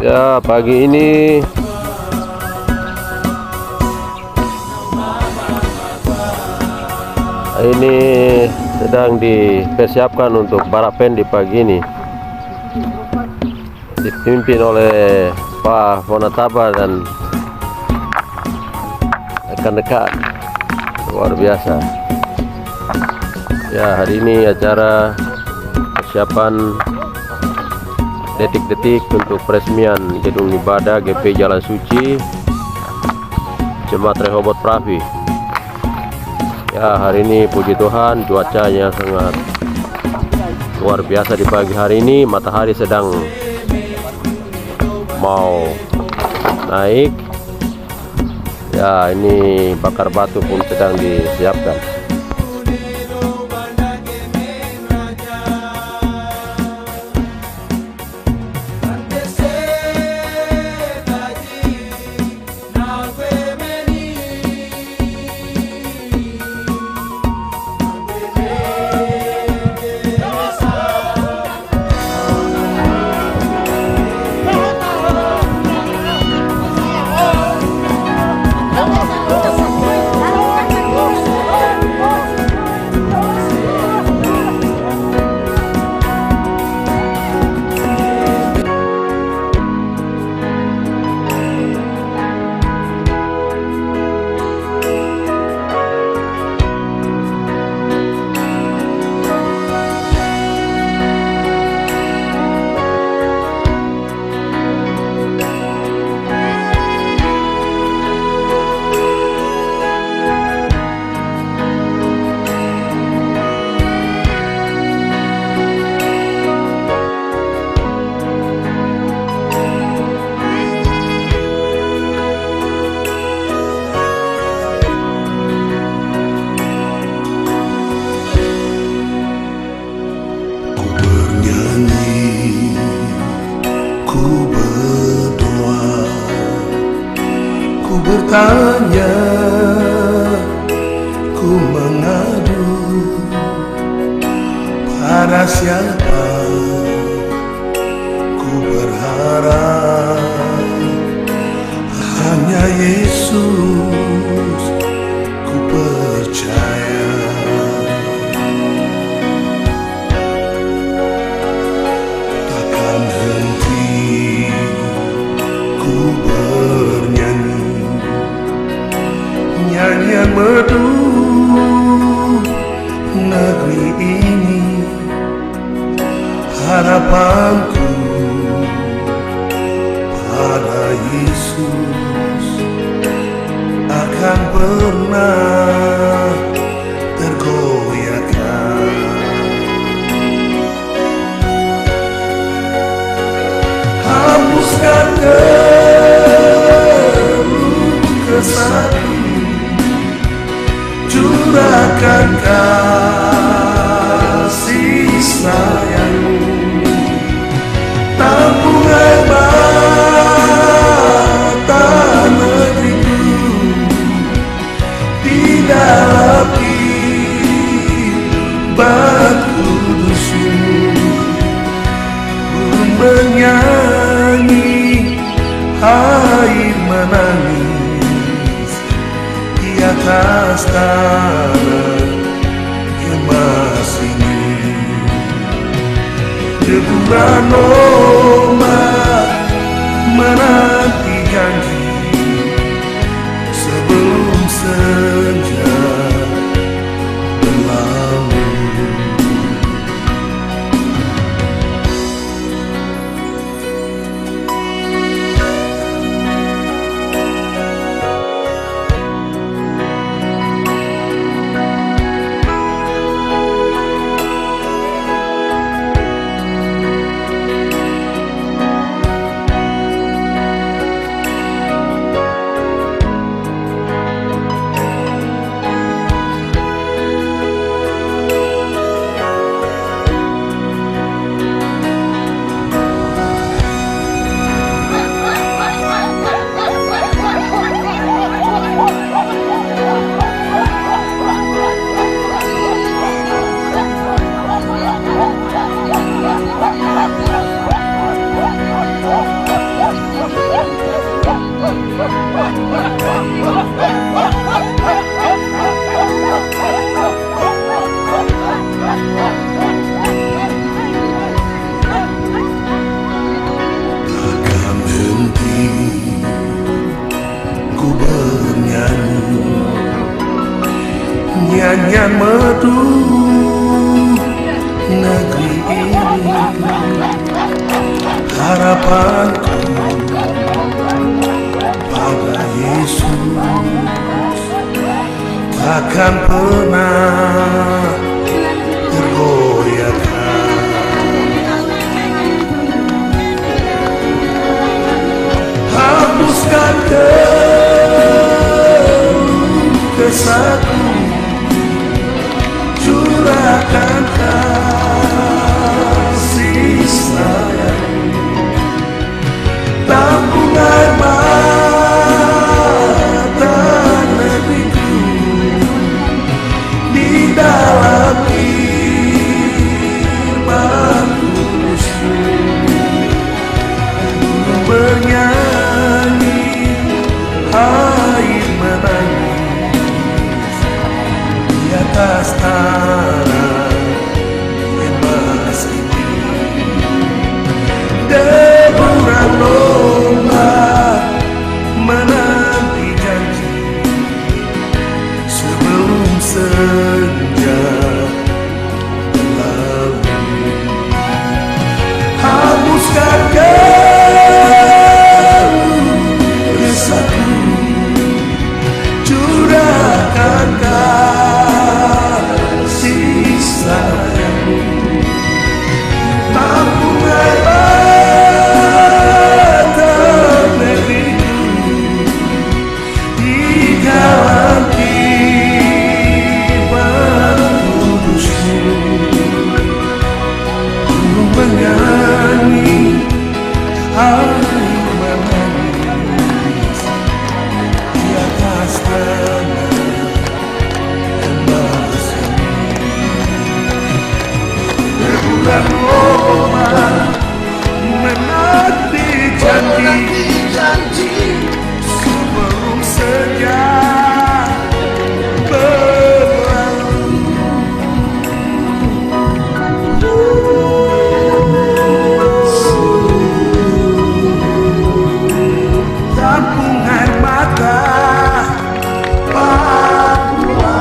Ya, pagi ini sedang dipersiapkan untuk barapen di pagi ini, dipimpin oleh Pak Fonataba dan rekan-rekan luar biasa. Ya, hari ini acara persiapan detik-detik untuk peresmian gedung ibadah GP Jalan Suci Jemaat Rehoboth Pravi. Ya, hari ini puji Tuhan cuacanya sangat luar biasa di pagi hari ini. Matahari sedang mau naik. Ya, ini bakar batu pun sedang disiapkan. Ku bertanya, ku mengadu pada siapa. Ku berharap hanya Yesus. Ku percaya takkan henti ku bernyanyi nyanyian merdu negeri ini. Harapanku pada Yesus akan pernah tergoyahkan. Hapuskan keluh kesahku, curahkan kasih sayangmu, tampung air mata negeriku di dalam ibadat kudus-Mu. Burung bernyanyi, air menangis di atas tanah emas ini. Deburan ombak menanti janji sebelum senja berlalu. nyanyian merdu negeri ini. Harapanku pada Yesus takkan pernah tergoyahkan. Hapuskan kesahku, curahkan kasih sayang, tampung air mata negeriku di dalam firman Kudus-Mu. Bernyanyi air menangis di atas tanah bebas ini. Deburan domba menanti janji sebelum senja berlalu. Hapuskan resahku, curahkan kasih sayang, tampung air mata negeriku di dalam firman Kudus-Mu. Gunung menyanyi air menangis di atas tanah bebas ini. Rembulan Roma menanti janji sebelum senja berlalu. Tampung air mata Papua.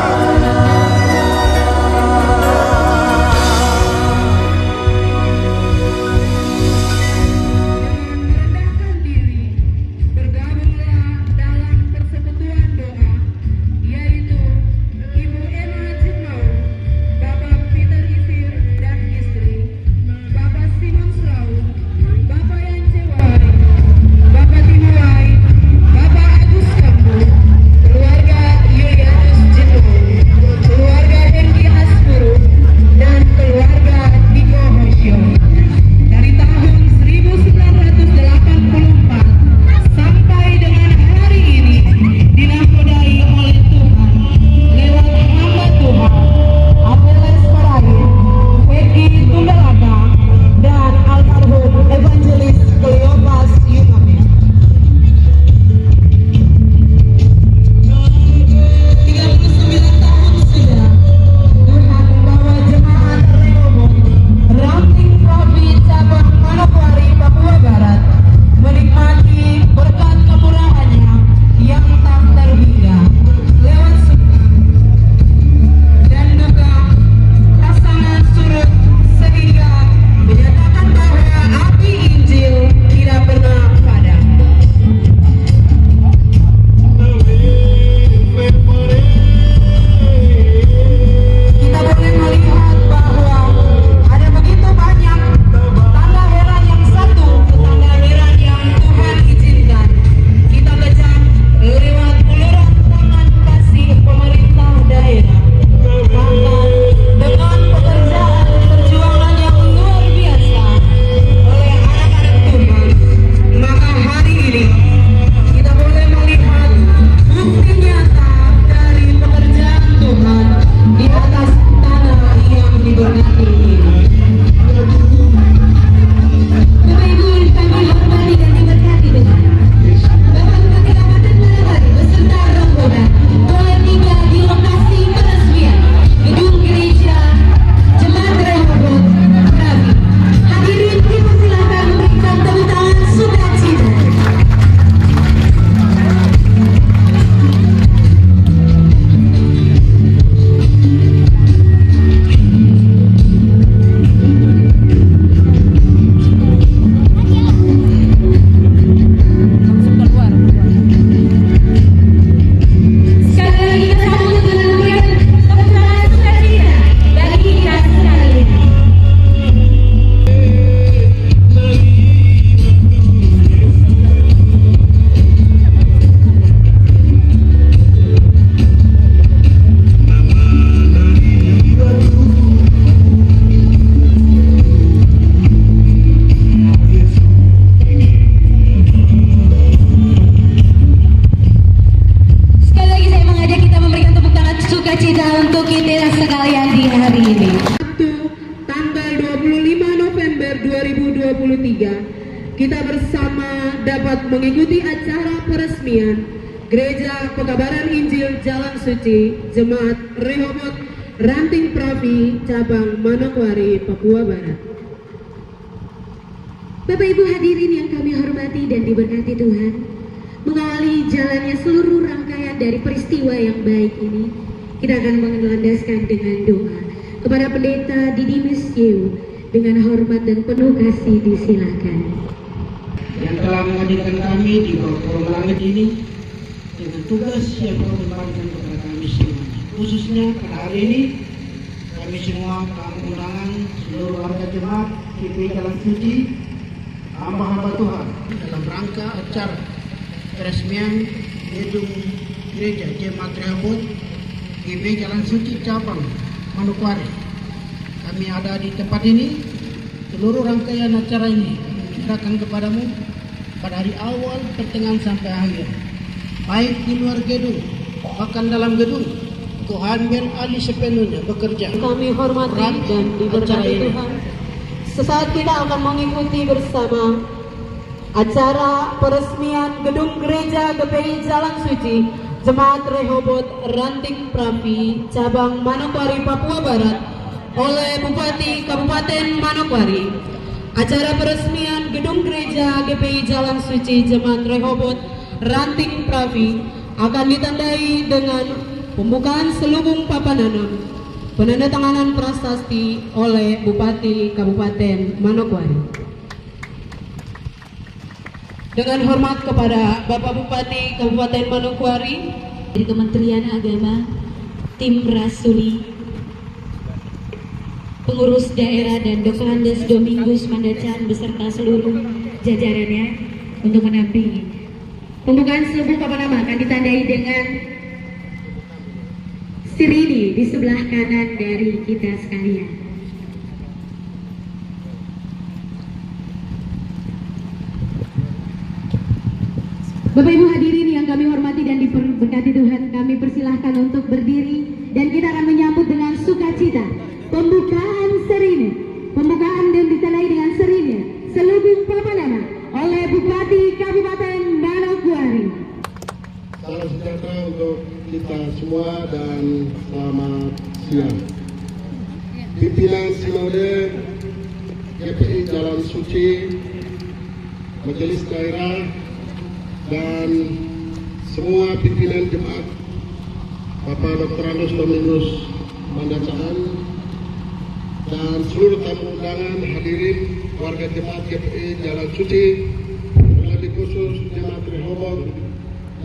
kita bersama dapat mengikuti acara peresmian Gereja Pekabaran Injil Jalan Suci Jemaat Rehoboth Ranting Pravi Cabang Manokwari, Papua Barat. Bapak Ibu hadirin yang kami hormati dan diberkati Tuhan, mengawali jalannya seluruh rangkaian dari peristiwa yang baik ini, kita akan melandaskan dengan doa kepada Pendeta Didimus Yew. Dengan hormat dan penuh kasih disilakan. Yang telah menghadirkan kami di forum langit ini dengan tugas yang telah diberikan kepada kami semuanya. Khususnya pada hari ini kami semua tamu undangan seluruh warga jemaat GPI Jalan Suci, hamba-hamba Tuhan dalam rangka acara peresmian gedung gereja Jemaat Rehoboth GPI Jalan Suci Cabang Manokwari. Kami ada di tempat ini, seluruh rangkaian acara ini kami ceritakan kepadamu pada hari awal, pertengahan sampai akhir. Baik di luar gedung, bahkan dalam gedung, Tuhan biar alih sepenuhnya bekerja. Kami hormati dan diberkati Tuhan. Sesaat kita akan mengikuti bersama acara peresmian gedung gereja GPI Jalan Suci Jemaat Rehoboth Ranting Pravi Cabang Manokwari, Papua Barat oleh Bupati Kabupaten Manokwari. Acara peresmian gedung gereja GPI Jalan Suci Jemaat Rehoboth Ranting Pravi akan ditandai dengan pembukaan selubung papananam, penandatanganan prasasti oleh Bupati Kabupaten Manokwari. Dengan hormat kepada Bapak Bupati Kabupaten Manokwari, Dari Kementerian Agama, tim Rasuli, pengurus daerah dan Doklandes Domingus Mandacan beserta seluruh jajarannya untuk menampingi. Pembukaan selubung papanama akan ditandai dengan sirine di sebelah kanan dari kita sekalian. Bapak Ibu hadirin yang kami hormati dan diberkati Tuhan, kami persilahkan untuk berdiri dan kita akan menyambut dengan sukacita pembukaan sirine, pembukaan dan ditandai dengan sirine selubung papanama oleh Bupati Kabupaten Manokwari. Salam sejahtera untuk kita semua dan selamat siang. Pimpinan Sinode GPI Jalan Suci, Majelis Daerah, dan semua pimpinan jemaat, Bapak Dr. Anus Domingus Mandacan, dan seluruh tamu undangan hadirin warga jemaat GPI Jalan Suci, terlebih khusus jemaat Rehoboth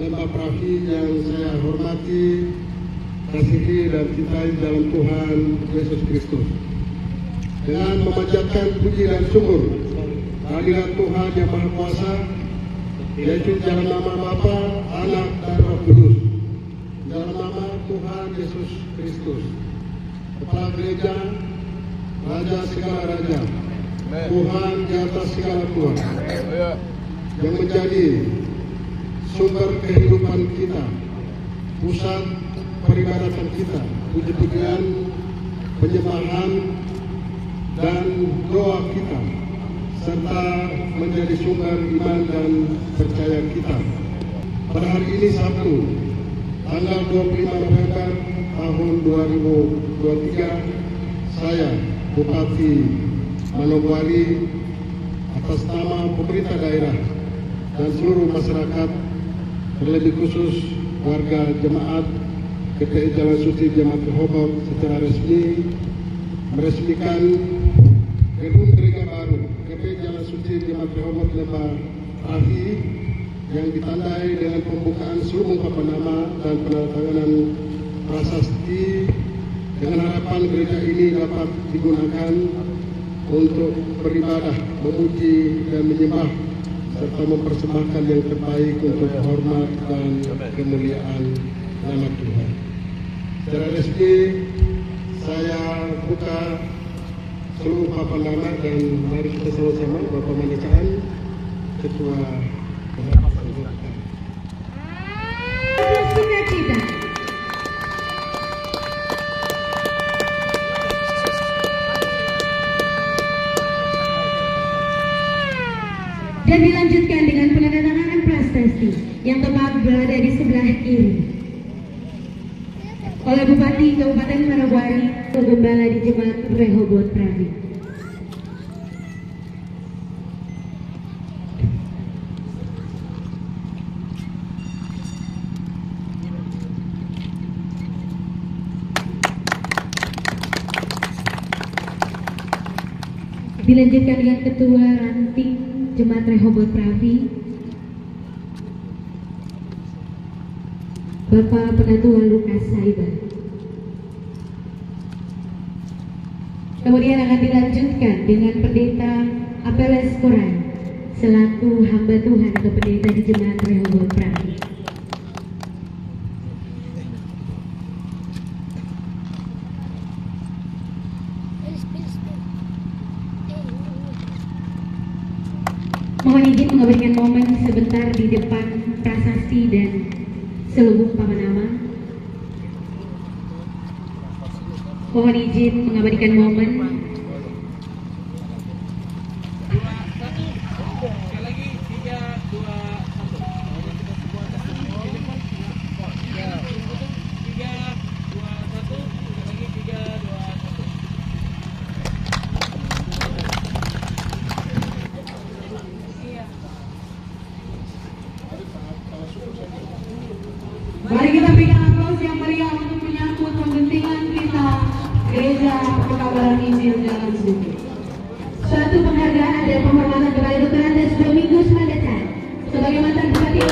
Lembah Pravi yang saya hormati, kasihi dan cintai dalam Tuhan Yesus Kristus. Dengan memanjatkan puji dan syukur kehadirat Tuhan yang Maha Kuasa, yaitu dalam nama Bapa, Anak, dan Roh Kudus, dalam nama Tuhan Yesus Kristus, Kepala Gereja, Raja segala Raja, Tuhan di atas segala Tuhan, yang menjadi sumber kehidupan kita, pusat peribadatan kita, puji-pujian, penyembahan, dan doa kita, serta menjadi sumber iman dan percaya kita. Pada hari ini Sabtu, tanggal 25 November tahun 2023, saya Bupati Manokwari atas nama pemerintah daerah dan seluruh masyarakat, terlebih khusus warga jemaat GPI Jalan Suci Jemaat Rehoboth secara resmi meresmikan gedung gereja baru GPI Jalan Suci Jemaat Rehoboth Lembah Pravi yang ditandai dengan pembukaan selubung papanama dan penandatanganan prasasti, dengan harapan gereja ini dapat digunakan untuk beribadah, memuji dan menyembah serta mempersembahkan yang terbaik untuk hormat dan kemuliaan nama Tuhan. Secara resmi saya buka seluruh papanama dan mari kita sama-sama Bapak Mandacan, Ketua Sukacita. Dan dilanjutkan dengan penandatanganan prestasi yang tepat berada di sebelah kiri oleh Bupati Kabupaten Manokwari, Gembala di Jemaat Rehoboth Pravi. Dilanjutkan dengan Ketua Ranting Jemaat Rehoboth Pravi, Bapak Penatua Lukas Saiba. Kemudian akan dilanjutkan dengan Pendeta Apeles Koran selaku hamba Tuhan atau pendeta di Jemaat Rehoboth Pravi. Mohon izin mengabadikan momen sebentar di depan prasasti dan selubung pamanama. Mohon izin mengabadikan momen. Mari kita berikan aplaus yang meriah untuk menyambut pembentingan kita Gereja Pekabaran Injil Jalan Suci. Suatu penghargaan dan penghormatan kepada Dr. Andes Domingus Mendetar sebagai mantan Bupati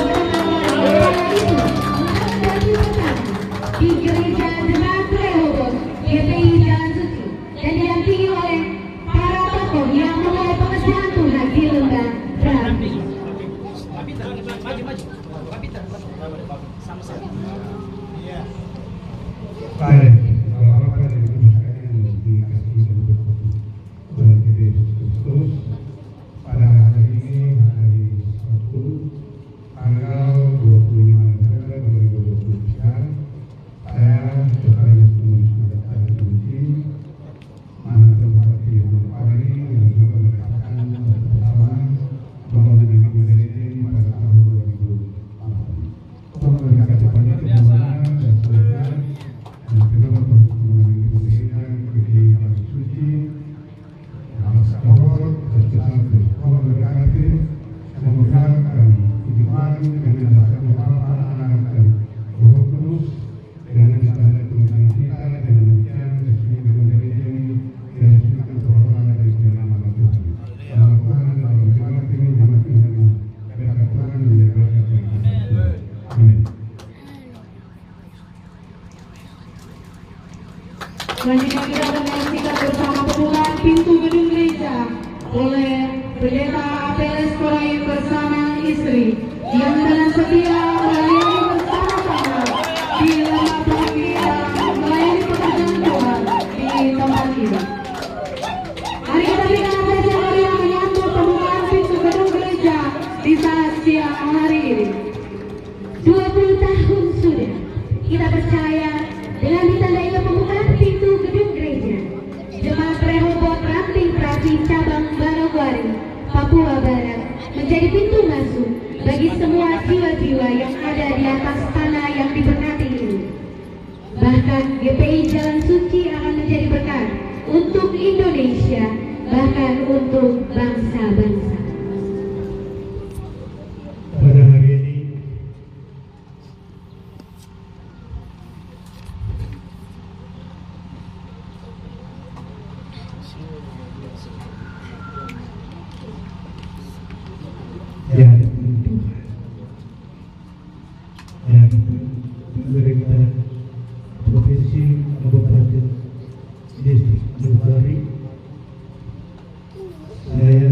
di Gereja Jemaat Rehoboth GPI Jalan Suci dan didampingi oleh para tokoh yang membawa pekerjaan Tuhan di Lembah Pravi. Baik, Bapak dan Ibu sekalian yang dikasihi Tuhan kita Yesus Kristus, pada hari ini, hari Sabtu, tanggal 25 November 2023, saya Dr. Domingus Mendetar Suci, mantan Bupati Manokwari yang juga menetapkan bersama bahwa menjadi pemimpin pada tahun 2004. Tuhan memberkati banyak kemuliaan dan semoga dan kedua pertemuan Indonesia bagi Jalan Suci, Alas Kahor, dan Tuhan memberkati semoga dan tujuan dengan dasar Bapa, Anak dan Roh Kudus dengan segala kemuliaan kita dan demikian resmi Indonesia ini dan silakan berhormat dari nama Tuhan. Dalam Tuhan dalam jemaat ini jemaat ini berkat Tuhan menjaga kita. Amin. Selanjutnya kita akan menyaksikan bersama pembukaan pintu gedung gereja oleh Pendeta Apeles Koran bersama istri yang dengan setia melayani bersama-sama di Lembah Pravi dan melayani pekerjaan Tuhan di tempat ini. Mari kita berikan apresiasi yang meriah menyambut pembukaan pintu gedung gereja di saat siang hari ini. 20 tahun sudah kita percaya dengan ditandai pembukaan pintu gedung gereja Jemaat Rehoboth Ranting Pravi Cabang Manokwari, Papua Barat menjadi pintu masuk bagi semua jiwa-jiwa yang ada di atas tanah yang diberkati ini. Bahkan GPI Jalan Suci akan menjadi berkat untuk Indonesia, bahkan untuk bangsa-bangsa. Pada hari ini di hadapan Tuhan dan pemerintah provinsi Kabupaten Distrik Manokwari, saya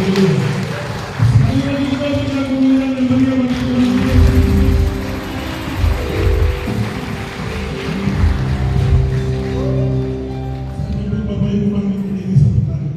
Haleluya. Sekali lagi kita berikan kemuliaan dan berikan Tuhan Yesus. Bapak Ibu bangkit berdiri satu kali.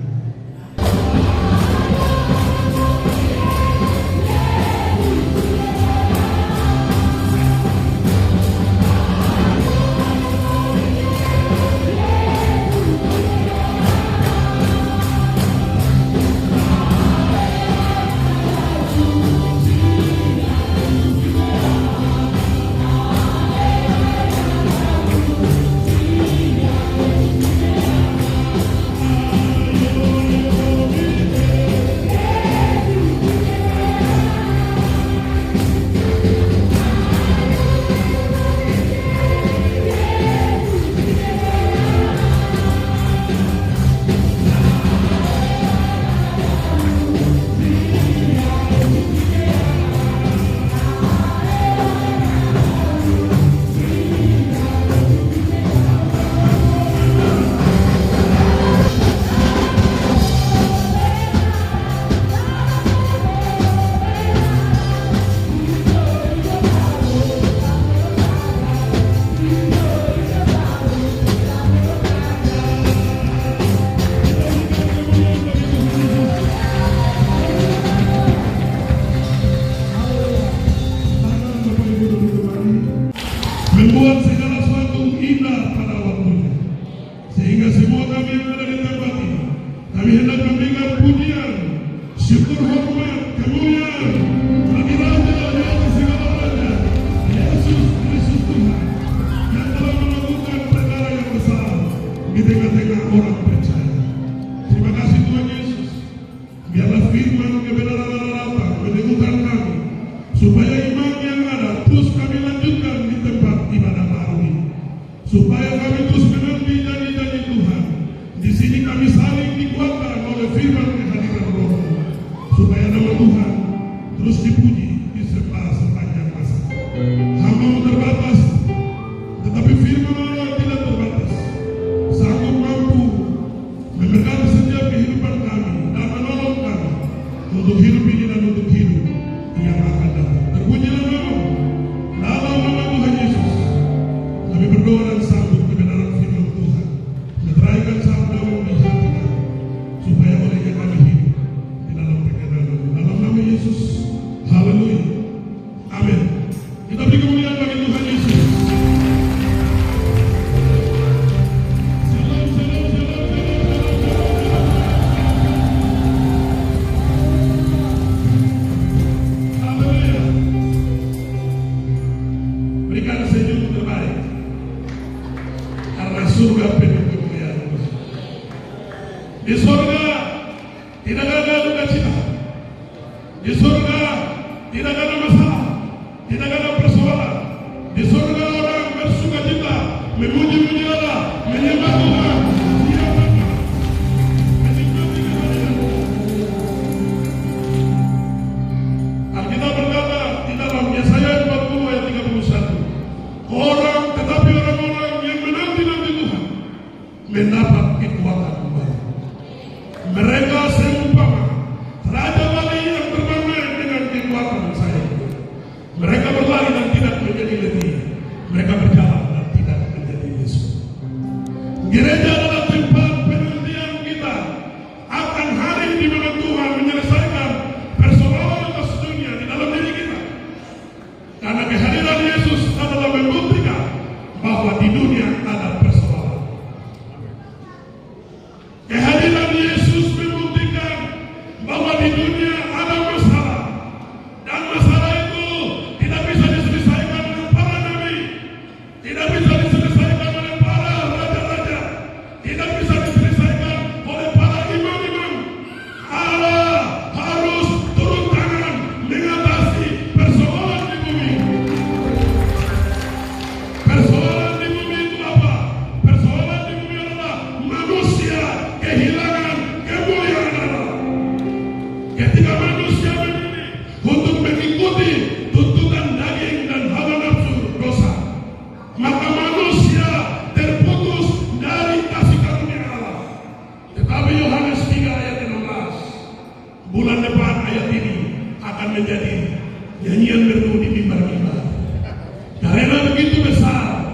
Membuat segala sesuatu indah pada waktunya, sehingga semua kami yang ada di tempat ini, kami hendak memberikan pujian, syukur, hormat, kemuliaan bagi Raja di atas segala raja, Yesus Kristus Tuhan, yang telah melakukan perkara yang besar di tengah-tengah orang percaya. Terima kasih Tuhan Yesus. Biarlah firman kebenaran datang meneguhkan kami, supaya iman yang ada terus kami lanjutkan di tempat ibadah baru ini, supaya kami terus menanti janji-janji Tuhan. Di sini kami saling dikuatkan oleh firman kehadiran Roh, supaya nama Tuhan terus dipuji disembah sepanjang masa. Hamba terbatas, tetapi firman Allah tidak terbatas, sanggup mampu memegang setiap kehidupan kami dan menolong kami untuk hidup ini dan untuk hidup yang akan datang. Terpujilah nama dalam nama Tuhan Yesus. Kami berdoa dan sambut kebenaran firman Tuhan, meteraikan sabdamu di hati kami, supaya olehnya kami hidup di dalam perkenanan dalam nama Yesus. Haleluya. Amin. Kita beri kemuliaan bagi Tuhan Yesus. Salam, salam, salam, salam, salam. Haleluya. Berikan senyum terbaik, karena surga penuh kemuliaan. Di surga tidak ada duka cita. Di surga tidak ada masalah, tidak ada persoalan. Di surga orang bersuka cita, memuji-muji Allah, menyembah Tuhan. Dia Bapa, menikmati kehadiran. Alkitab berkata di dalam Yesaya 40 ayat 31, tetapi orang-orang yang menanti-nanti Tuhan mendapat kekuatan kembali. Mereka seumpama raja wali yang bermain dengan kekuatan saya. bulan depan ayat ini akan menjadi nyanyian merdu di mimbar-mimbar. Karena begitu besar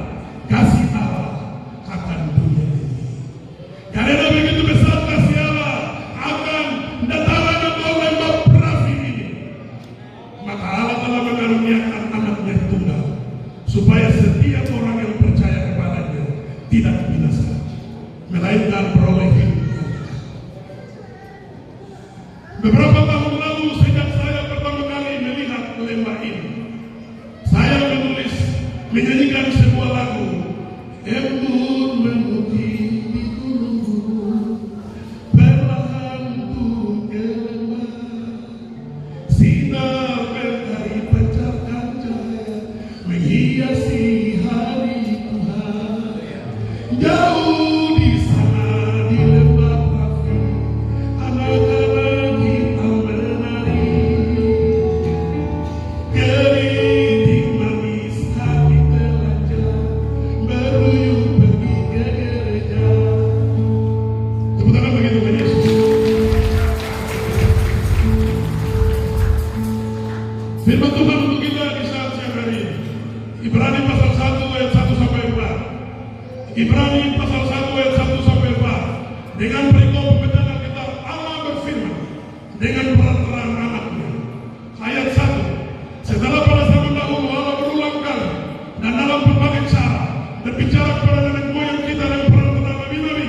kasih Allah akan dunia ini. Karena begitu besar kasih Allah akan dataran atau lembah perapi ini. Maka Allah telah mengaruniakan anaknya tunggal, supaya setiap orang yang percaya kepadanya tidak binasa, melainkan beroleh hidup. Beberapa tahun lalu sejak saya pertama kali melihat lembah ini, saya menyanyikan sebuah lagu. Embun memutih di gunung, perlahan turun ke lembah, sinar berkari pancarkan cahaya, menghiasi hari Tuhan. Jauh di sana di lembah Rafi, anak-anak hitam menari, keriting manis hati telanjang, beruyung pergi ke gereja. Tepuk tangan bagi Tuhan Yesus. Firman Tuhan untuk kita di saat siang hari ini, Ibrani pasal 1 ayat 1 sampai 4. Ibrani pasal 1 ayat 1 sampai 4. Dengan perikop pembacaan kita, Allah berfirman dengan peran anaknya. Ayat 1. Setelah pada zaman dahulu Allah berulang kali dan dalam berbagai cara berbicara kepada nenek moyang kita dan para nabi-nabi,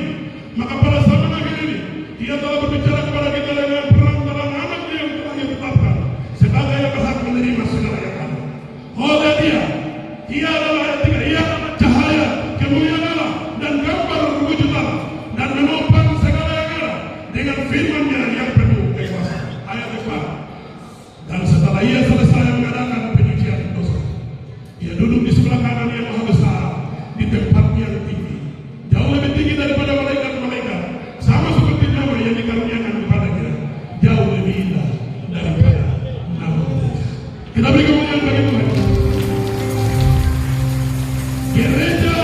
maka pada zaman akhir ini Dia telah berbicara kepada kita dengan peran anaknya yang telah ditetapkan sebagai yang berhak menerima segala yang ada. Oleh Dia adalah ayat 3, Ia adalah cahaya kemuliaan Allah dan gambar wujud Allah, dan menopang segala yang ada dengan firman-Nya yang penuh kekuasaan. Ayat 4. Dan setelah Ia selesai mengadakan penyucian dosa, Ia duduk di sebelah kanan Yang Maha Besar di tempat yang tinggi, jauh lebih tinggi daripada malaikat-malaikat, sama seperti nama yang dikaruniakan kepadanya, jauh lebih indah daripada nama mereka. Kita beri kemuliaan bagi Tuhan. Gereja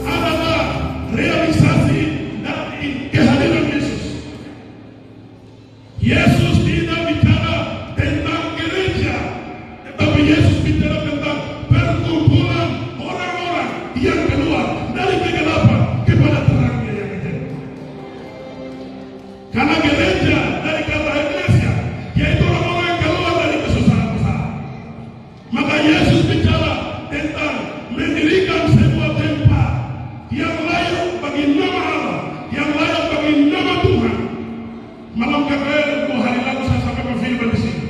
adalah realisasi dari kehadiran Yesus. Yesus tidak bicara tentang gereja, tetapi Yesus bicara tentang perkumpulan orang-orang yang keluar dari kegelapan kepada terangnya yang ajaib. Karena gereja dari kata eklesia, yaitu orang-orang yang keluar dari kesusahan besar. Maka Yesus bicara tentang mendirikan sebuah tempat yang layak bagi nama Allah, yang layak bagi nama Tuhan. Malam kemarin 2 hari lalu saya sampai berfirman di sini.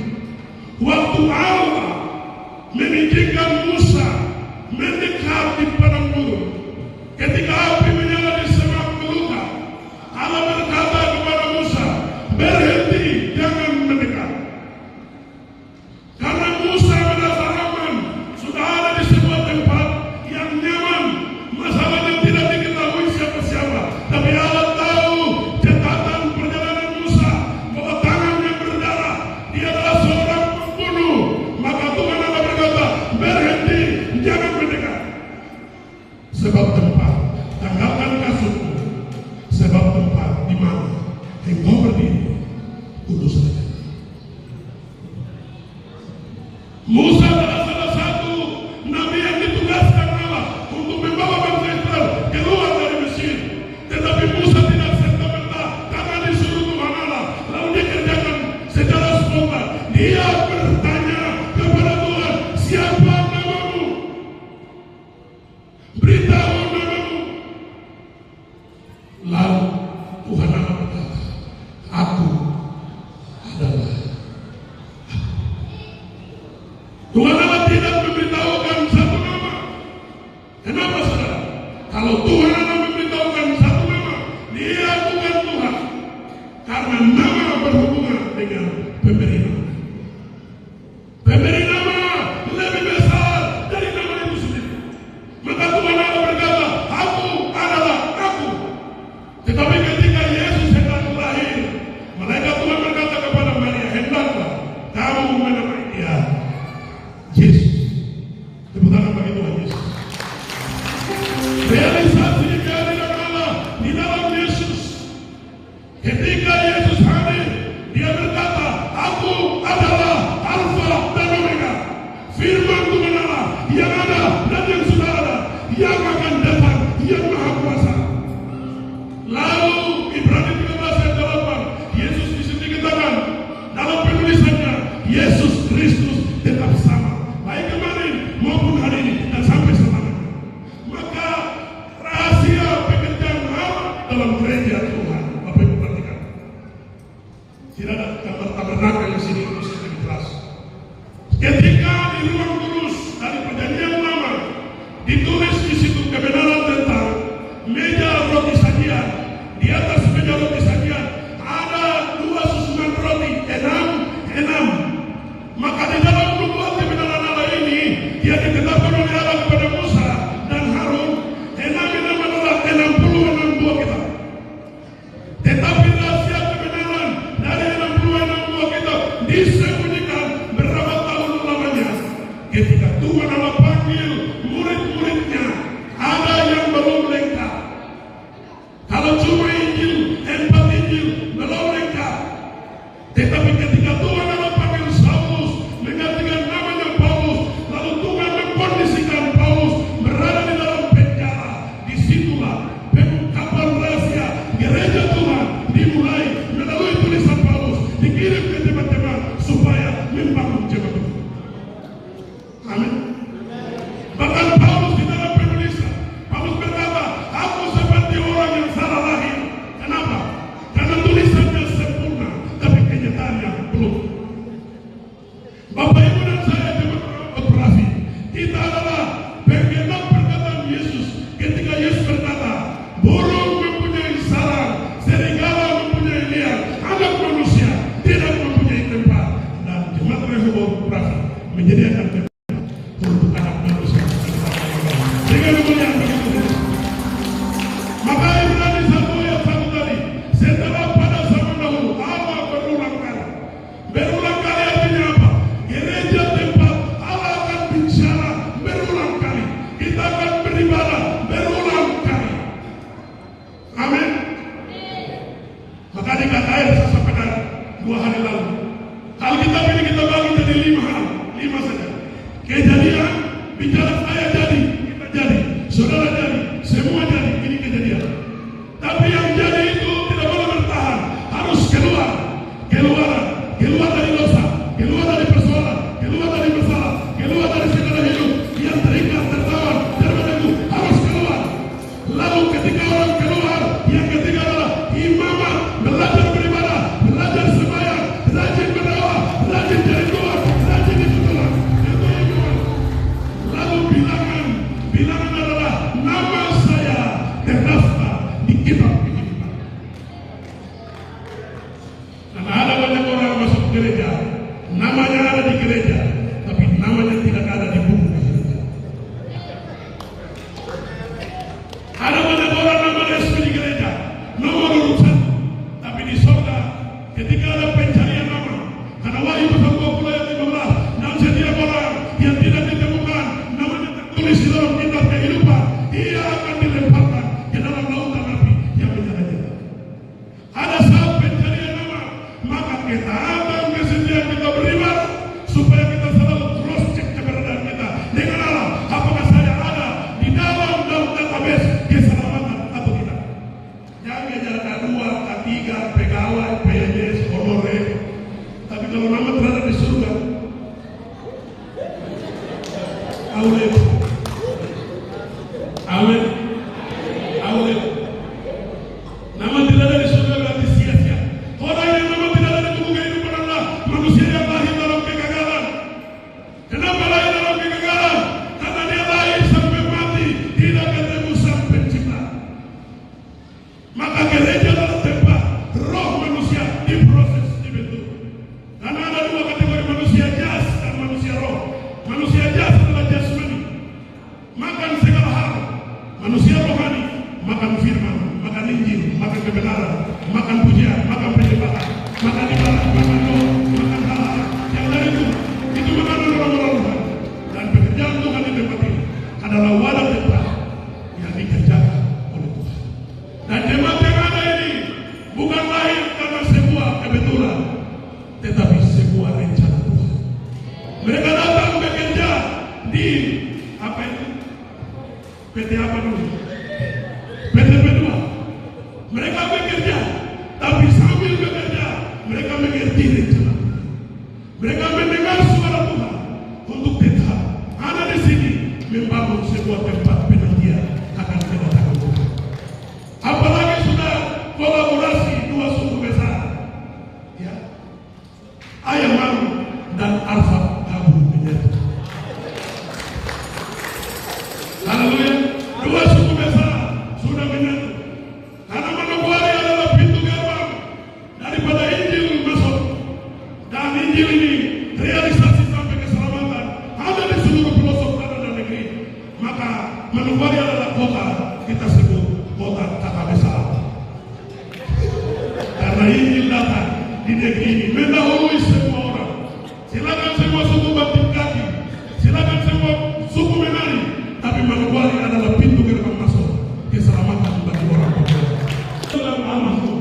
Waktu Allah mengizinkan Musa mendekat di padang gurun, ketika api menyala di semak belukar, Allah berkata kepada Musa, berhenti, jangan mendekat. Karena Musa merasa aman, sudah ada di sebuah tempat yang nyaman. Masalahnya tidak diketahui siapa-siapa, tapi Allah tahu catatan perjalanan Musa, bahwa tangannya berdarah, dia adalah seorang pembunuh. Maka Tuhan Allah berkata, berhenti, jangan mendekat. Sebab tempat, tanggalkan kasutmu, sebab tempat di mana engkau berdiri, kudus saja. Musa adalah salah satu nabi yang ditugaskan Allah untuk membawa bangsa Israel keluar dari Mesir. Tetapi Musa tidak serta-merta karena disuruh Tuhan Allah lalu dikerjakan secara spontan. Dia bertanya kepada Tuhan, siapa namamu? Beritahu namamu. Lalu Tuhan Allah berkata, aku adalah. Tuhan Allah tidak memberitahukan satu nama. Kenapa saudara? Kalau Tuhan Allah memberitahukan satu nama, Dia bukan Tuhan. Karena nama berhubungan dengan pemberi nama. Pemberi nama lebih besar dari nama itu sendiri. Maka Tuhan Allah berkata, aku adalah aku. Tetapi ketika Yesus hendak lahir, malaikat Tuhan berkata kepada Maria, hendaklah kamu menamai Dia Yesus. Tepuk tangan bagi Tuhan Yesus. Realisasi kehadiran Allah di dalam Yesus. Ketika Yesus hadir, Dia berkata, 2 hari lalu. Alkitab ini kita bagi jadi 5 hal, 5 saja. Kejadian, bicara saya jadi, kita jadi, saudara jadi, semua jadi, ini kejadian. Tapi yang jadi itu tidak boleh bertahan, harus keluar dari dosa, keluar dari persoalan, keluar dari masalah, keluar dari segala hidup yang terikat, tertawan, terbelenggu, harus keluar. Lalu ketika orang keluar, yang ketiga adalah imamah, belajar beribadah, belajar sembahyang, rajin berdoa, rajin cari Tuhan, rajin ikut Tuhan. Lalu bilangan adalah nama saya terdaftar di kitab kehidupan. Karena ada banyak orang masuk gereja, namanya ada di gereja, tapi namanya tidak ada di buku gereja. Ada banyak orang nama resmi di gereja, nomor urut 1, tapi di surga ketika ada pencarian nama, karena Wahyu pasal 20 ayat 15, dan setiap orang yang tidak ditemukan namanya tertulis di dalam kitab kehidupan, ia akan dilemparkan ke dalam lautan api yang menyala-nyala. Ada saat pencarian nama, maka kita akan kesediaan kita beribadah supaya kita selalu cross check keberadaan kita dengan Allah. Apakah saya ada di dalam database keselamatan atau tidak? Jangan kejar K2, K3, pegawai, PNS, honorer. Tapi kalau nama terada di surga, amin. Nama tidak ada di surga berarti sia-sia. Orang yang nama tidak ada di buku kehidupan adalah manusia yang lahir dalam kegagalan. Kenapa lahir dalam kegagalan? Karena dia lahir sampai mati tidak ketemu Sang Pencipta. Maka gereja adalah tempat roh manusia diproses, dibentuk. Karena ada 2 kategori manusia jas dan manusia roh. Manusia jas adalah jasmani, makan segala hal. Manusia rohani makan firman, makan Injil, makan kebenaran, makan pujian, makan penyembahan, makan ibadah, makan doa, makan hal-hal yang dari Tuhan. Itu makanan orang-orang rohani. Dan pekerjaan Tuhan di tempat ini adalah wadah tempat yang dikerjakan oleh Tuhan. Dan jemaat yang ada ini bukan lahir karena sebuah kebetulan, tetapi sebuah rencana Tuhan. Mereka datang bekerja di apa itu? PT apa dulu? PT P2. Mereka bekerja, tapi sambil bekerja mereka mengerti rencana. Mereka mendengar suara Tuhan untuk tetap ada di sini membangun sebuah tempat penantian akan kedatangan Tuhan. Apalagi sudah kolaborasi 2 suku besar, ya, Ayam Maru dan Arfak gabung menyatu. Haleluya, 2 suku besar sudah menyatu. Karena Manokwari adalah pintu gerbang daripada Injil masuk. Dan Injil ini realisasi sampai keselamatan ada di seluruh pelosok tanah dan negeri. Maka Manokwari adalah kota, kita sebut kota kata besar. Karena Injil datang di negeri ini mendahului semua orang. Silakan semua suku banting kaki, silakan semua suku menari, tapi Manokwari adalah pintu gerbang masuk keselamatan bagi orang Papua. Dalam amanku,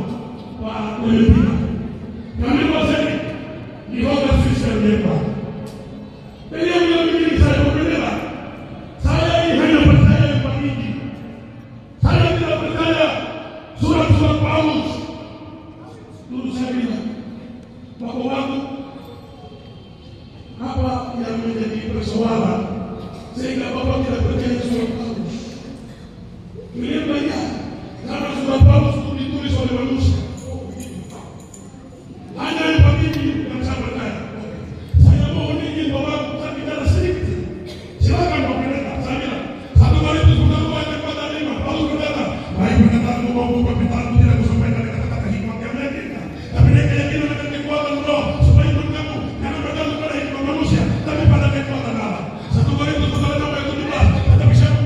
Pak Ulima, kami masih di hotel Swiss Member. Beliau bilang begini, saya berbeda. Saya ini hanya percaya kepada Injil. Saya tidak percaya surat-surat Paulus. Dulu saya bilang, bahwa waktu apa yang menjadi persoalan sehingga Bapak tidak percaya surat Paulus. Beliau banyak karena surat Paulus itu ditulis oleh manusia. Hanya yang begini yang saya percaya. Saya mohon izin Bapak, saya bicara sedikit. Silakan Bapak pendeta. Saya bilang 1 Korintus 2 ayat 4-5. Paulus berkata, baik perkataanmu maupun permintaanmu tidak kusampaikan dengan kata-kata hikmat yang meyakinkan, tapi dengan keyakinan akan kekuatan roh supaya iman kamu jangan bergantung pada hikmat manusia, tapi pada kekuatan Allah. 1 Korintus 2 ayat 17. Tetapi siapa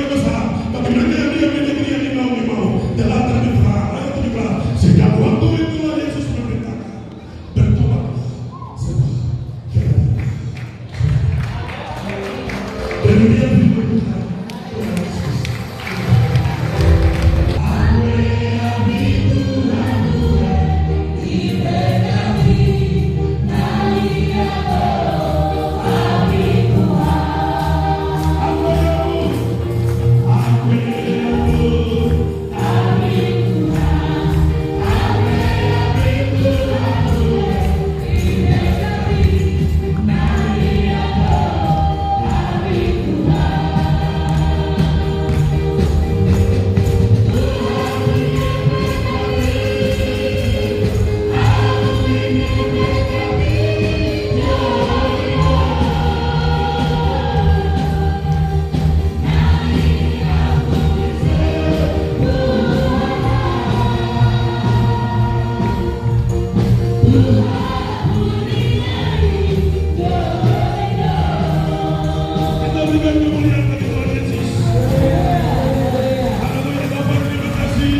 bagi besar, bagaimana dia menjadi yang mau telah terbuka. Ayat 17. Sejak waktu itulah Yesus memerintahkan, bertobat sebab demikian firman Tuhan. Kita berikan kemuliaan bagi Tuhan Yesus. Haleluya, Bapa, terima kasih.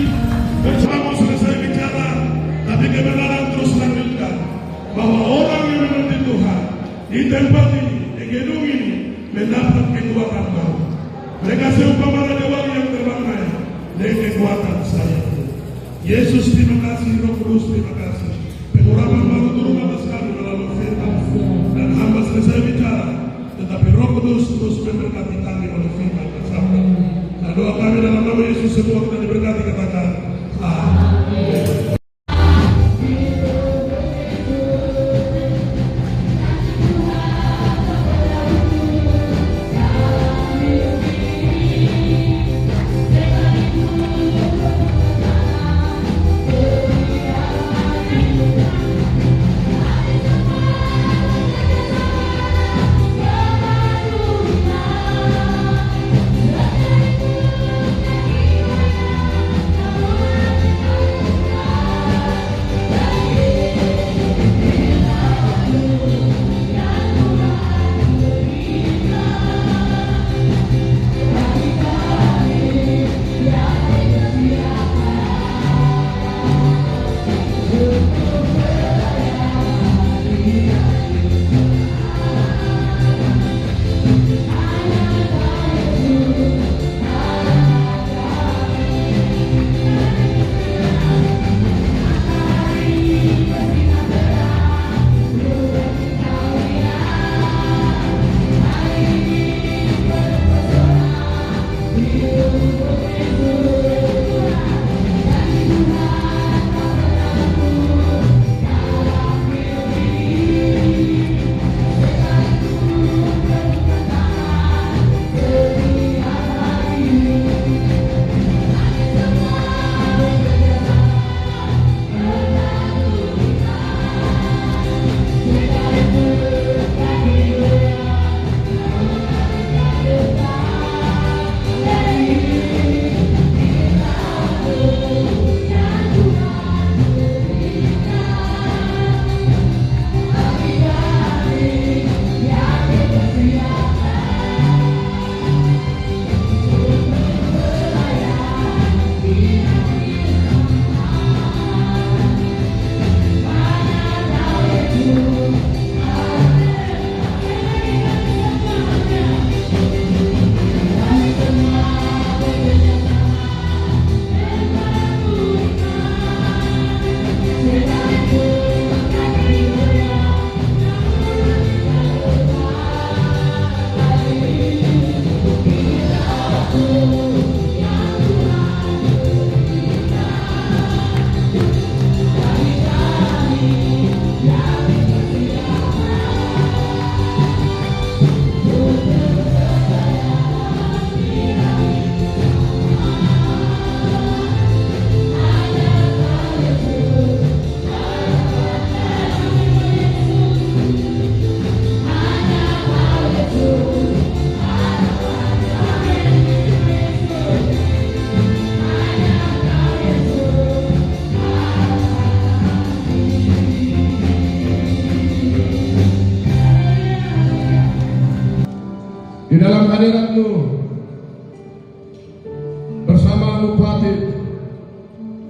Bersama selesai bicara, tapi kebenaran terus lanjutkan bahwa orang yang menanti Tuhan di tempat ini, di gedung ini, mendapat kekuatan baru. Mereka seumpama raja wali yang terbang naik dengan kekuatan saya. Yesus, terima kasih. Roh Kudus, terima kasih. Pengurapan baru turun atas kami melalui firman dan hamba selesai bicara, tetapi Roh Kudus terus memberkati kami oleh firman dan sabda. Dan doa kami dalam nama Yesus semua kita diberkati, katakan amin.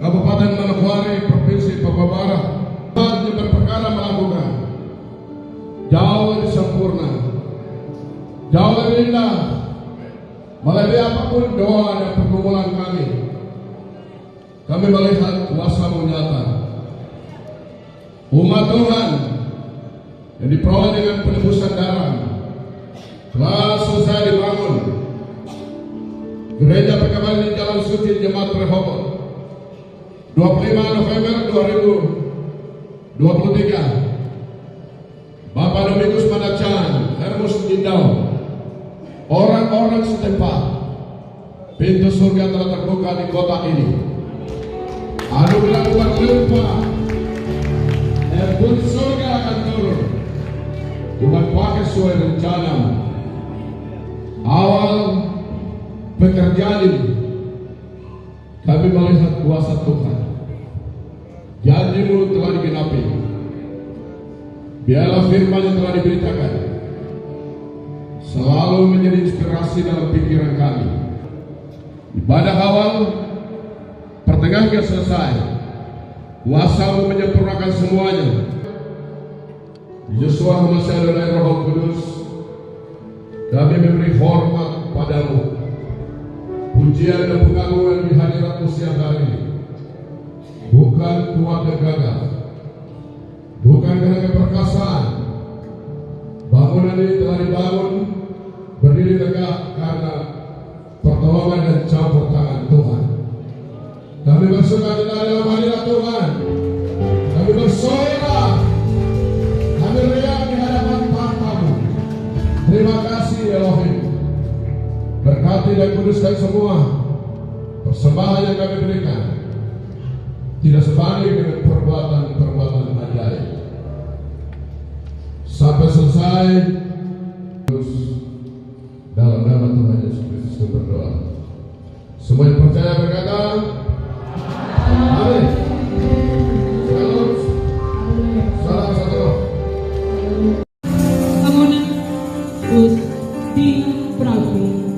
Kabupaten Manokwari, Provinsi Papua Barat, yang berperkara melakukan jauh lebih sempurna, jauh lebih indah, melebihi apapun doa dan pergumulan kami. Kami melihat kuasa-Mu nyata. Umat Tuhan yang diperoleh dengan penebusan darah telah selesai dibangun. Gereja PKBAI di Jalan Suci Jemaat Rehoboth 25 November 2023. Bapak Dominikus Manacan, Hermus Indau, orang-orang setempat, pintu surga telah terbuka di kota ini. Anugerah bukan lupa, pun surga akan turun, bukan pakai sesuai rencana. Awal pekerjaan ini, kami melihat kuasa Tuhan. Janji-Mu telah digenapi. Biarlah firman yang telah diberitakan selalu menjadi inspirasi dalam pikiran kami. Ibadah awal, pertengahan selesai, kuasa-Mu menyempurnakan semuanya. Yesus masih ada dari Roh Kudus. Kami memberi hormat padamu. Pujian dan pengagungan di hadirat-Mu siang hari ini bukan kuat dan gagah, bukan karena keperkasaan. Bangunan ini telah dibangun berdiri tegak karena pertolongan dan campur tangan Tuhan. Kami bersukacita dalam hadirat Tuhan. Kami bersorak, kami riang di hadapan tahta-Mu. Terima kasih Elohim. Berkati dan kuduskan semua persembahan yang kami berikan, tidak sebanding dengan perbuatan-perbuatan ajaib. Sampai selesai, terus dalam nama Tuhan Yesus Kristus berdoa. Semua yang percaya berkata, amin. Salam, salam satu. Kemudian Gus di Pravi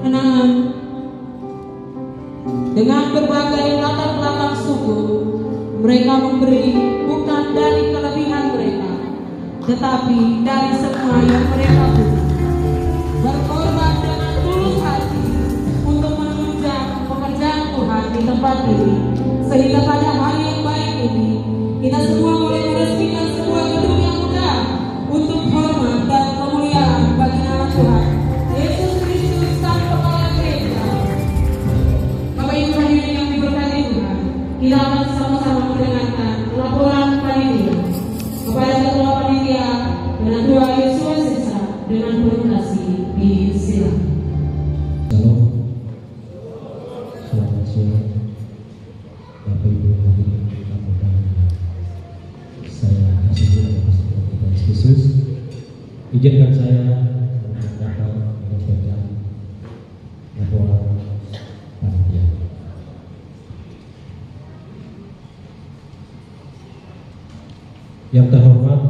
kenangan dengan berbagai latar belakang suku, mereka memberi bukan dari kelebihan mereka, tetapi dari semua yang mereka punya, berkorban dengan tulus hati untuk menunjang pekerjaan Tuhan di tempat ini, sehingga pada hari yang baik ini kita semua boleh meresmikan sebuah gedung yang megah untuk hormat dan kemuliaan bagi nama Tuhan Yesus Kristus Sang Kepala Gereja. Bapak Ibu hadirin yang diberkati Tuhan, kita akan sama-sama mendengarkan laporan panitia kepada Ketua Panitia dan Ketua Yosua Sesa dengan penuh kasih disilakan. Shalom, selamat siang, Bapak Ibu hadirin mudah-mudahan saya kasih atas Tuhan Yesus. Izinkan saya dapat menyampaikan laporan panitia. Yang terhormat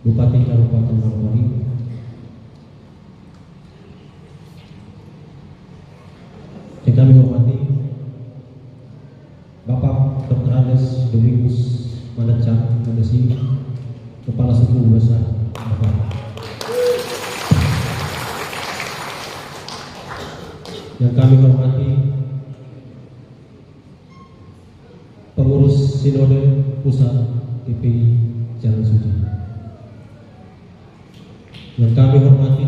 Bupati Kabupaten Manokwari, yang kami hormati Bapak Dr. Andes Dominikus Manacan Mandesi, Kepala Suku Besar Bapak. Yang kami hormati Pengurus Sinode Pusat GPI Jalan Suci. Yang kami hormati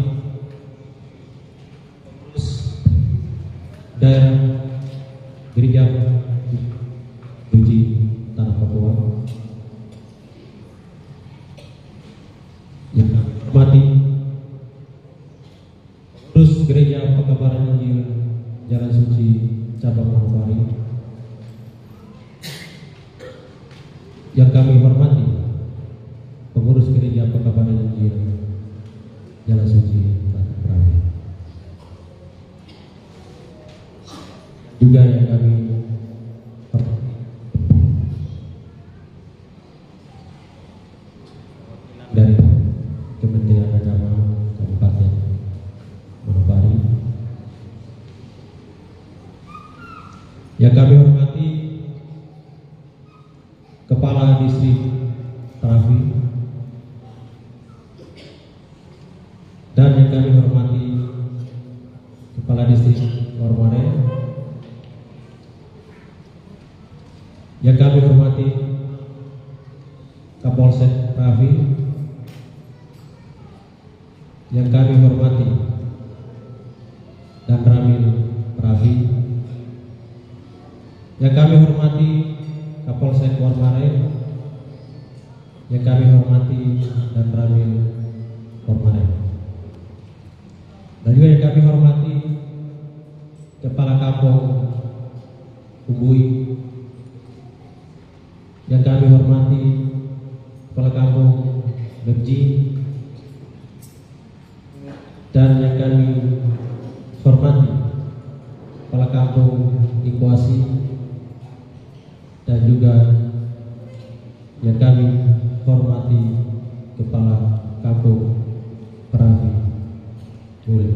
Pengurus Daerah Gereja Suci Tanah Papua. Yang kami hormati Pengurus Gereja Pekabaran Injil Jalan Suci Cabang Manokwari. Yang kami hormati Pengurus Gereja Pekabaran Injil Jalan Suci Batak Prawi. Juga yang kami hormati dari Kementerian Agama Kabupaten Manokwari. Yang kami hormati Kepala Distrik Terafi, dan yang kami hormati Kepala Distrik Ormare, yang kami hormati Kapolsek Terafi, yang kami hormati dan Ramil Terafi, yang kami hormati Kapolsek Ormare, yang kami hormati dan Ramil Ormare, dan juga yang kami hormati Kepala Kampung Umbui, yang kami hormati Kepala Kampung Berji, dan yang kami hormati Kepala Kampung Ikuasi, dan juga yang kami hormati Kepala Kampung Perafi Mule.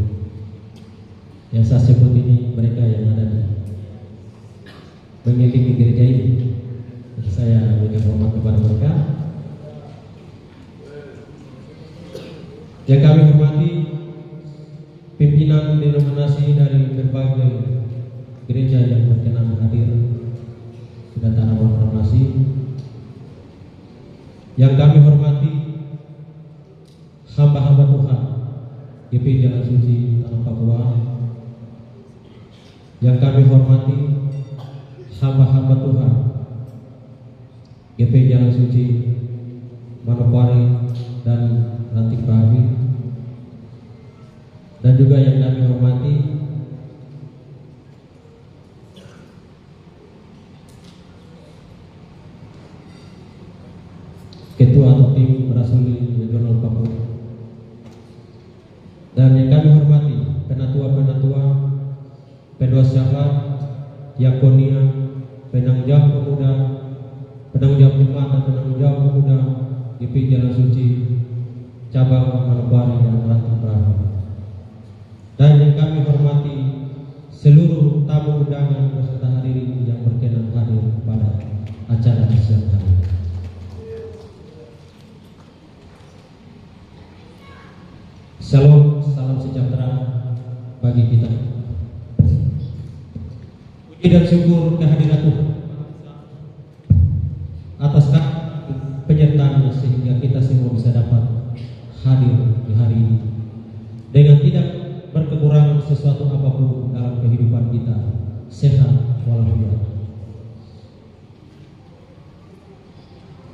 Yang saya sebut ini mereka yang ada di mengelilingi gereja ini. Jadi saya memberikan hormat kepada mereka. Yang kami hormati pimpinan denominasi dari berbagai gereja yang berkenan hadir kedatangan proklamasi. Yang kami hormati hamba-hamba Tuhan GP Jalan Suci Tanah Papua. Yang kami hormati hamba-hamba Tuhan GP Jalan Suci Manokwari dan Ranting Perawi, dan juga yang kami hormati Ketua atau tim Rasuli Regional Papua, dan yang kami hormati penatua-penatua, Pedua Syabat, Diakonia, penanggung jawab pemuda, penanggung jawab jemaat dan penanggung jawab pemuda GP Jalan Suci Cabang Manokwari dan Ranting Perawi, dan yang kami hormati seluruh tamu undangan peserta hadirin yang berkenan hadir pada acara siang hari. Salam, salam sejahtera bagi kita. Puji dan syukur kehadiran Tuhan atas penyertaannya sehingga kita semua bisa dapat hadir di hari ini dengan tidak berkekurangan sesuatu apapun dalam kehidupan kita, sehat walafiat.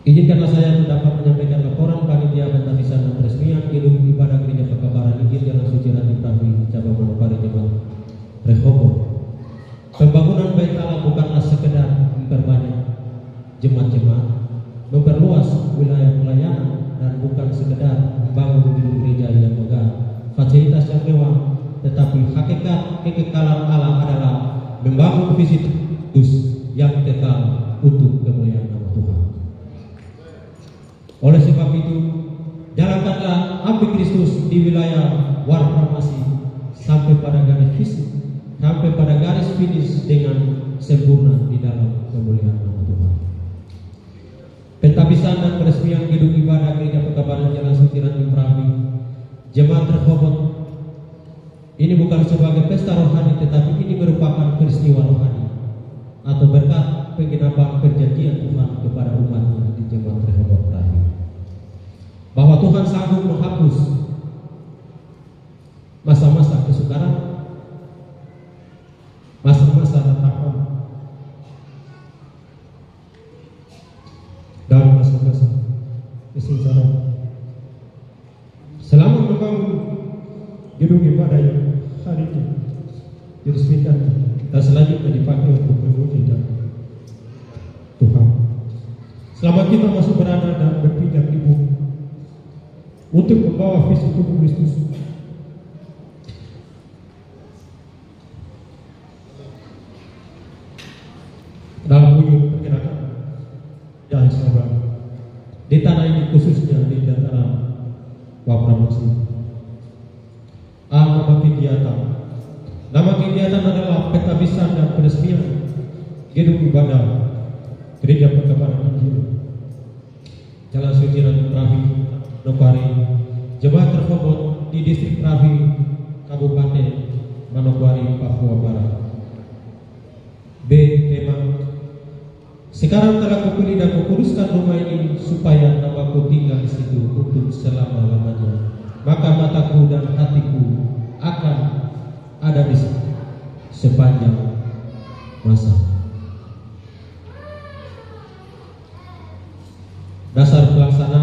Izinkanlah saya dapat menyampaikan laporan panitia pembaptisan dan peresmian gedung ibadah Gereja Pekabaran Injil Jalan Suci Ranting Perawi Cabang Manokwari Jemaat Rehoboth. Pembangunan Bait Allah bukanlah sekedar memperbanyak jemaat-jemaat, memperluas wilayah pelayanan, dan bukan sekedar membangun gedung gereja yang megah, fasilitas yang mewah, tetapi hakikat kekekalan Allah adalah membangun visi Kristus yang kekal untuk kemuliaan nama Tuhan. Oleh sebab itu, jalankanlah api Kristus di wilayah Warpramasi sampai pada garis fisik, sampai pada garis finish dengan sempurna di dalam kemuliaan nama Tuhan. Pentabisan dan peresmian gedung ibadah Gereja Pekabaran Jalan Suci Ranting Perawi Jemaat Rehoboth ini bukan sebagai pesta rohani, tetapi ini merupakan peristiwa rohani atau berkat penggenapan perjanjian Tuhan kepada umatnya di Jemaat Rehoboth Perawi, bahwa Tuhan sanggup menghapus masa-masa kesukaran, masa-masa ratapan, dan masa-masa kesengsaraan. Selama membangun gedung ibadah yang hari ini diresmikan dan selanjutnya dipakai untuk memuji Tuhan. Selama kita masih berada dan berpijak di bumi untuk membawa visi tubuh Kristus, dalam wujud pergerakan dan sabar di tanah ini, khususnya di dataran Warpramasi. Nama kegiatan adalah pentabisan dan peresmian gedung ibadah Gereja Perkabaran Injil Jalan Suci Ranti Pravi, Manokwari, Jemaat Rehoboth di Distrik Pravi, Kabupaten Manokwari, Papua Barat. B. Tema: sekarang telah kupilih dan kukuduskan rumah ini supaya namaku tinggal di situ untuk selama-lamanya. Maka mataku dan hatiku akan ada di situ sepanjang masa. Dasar pelaksana: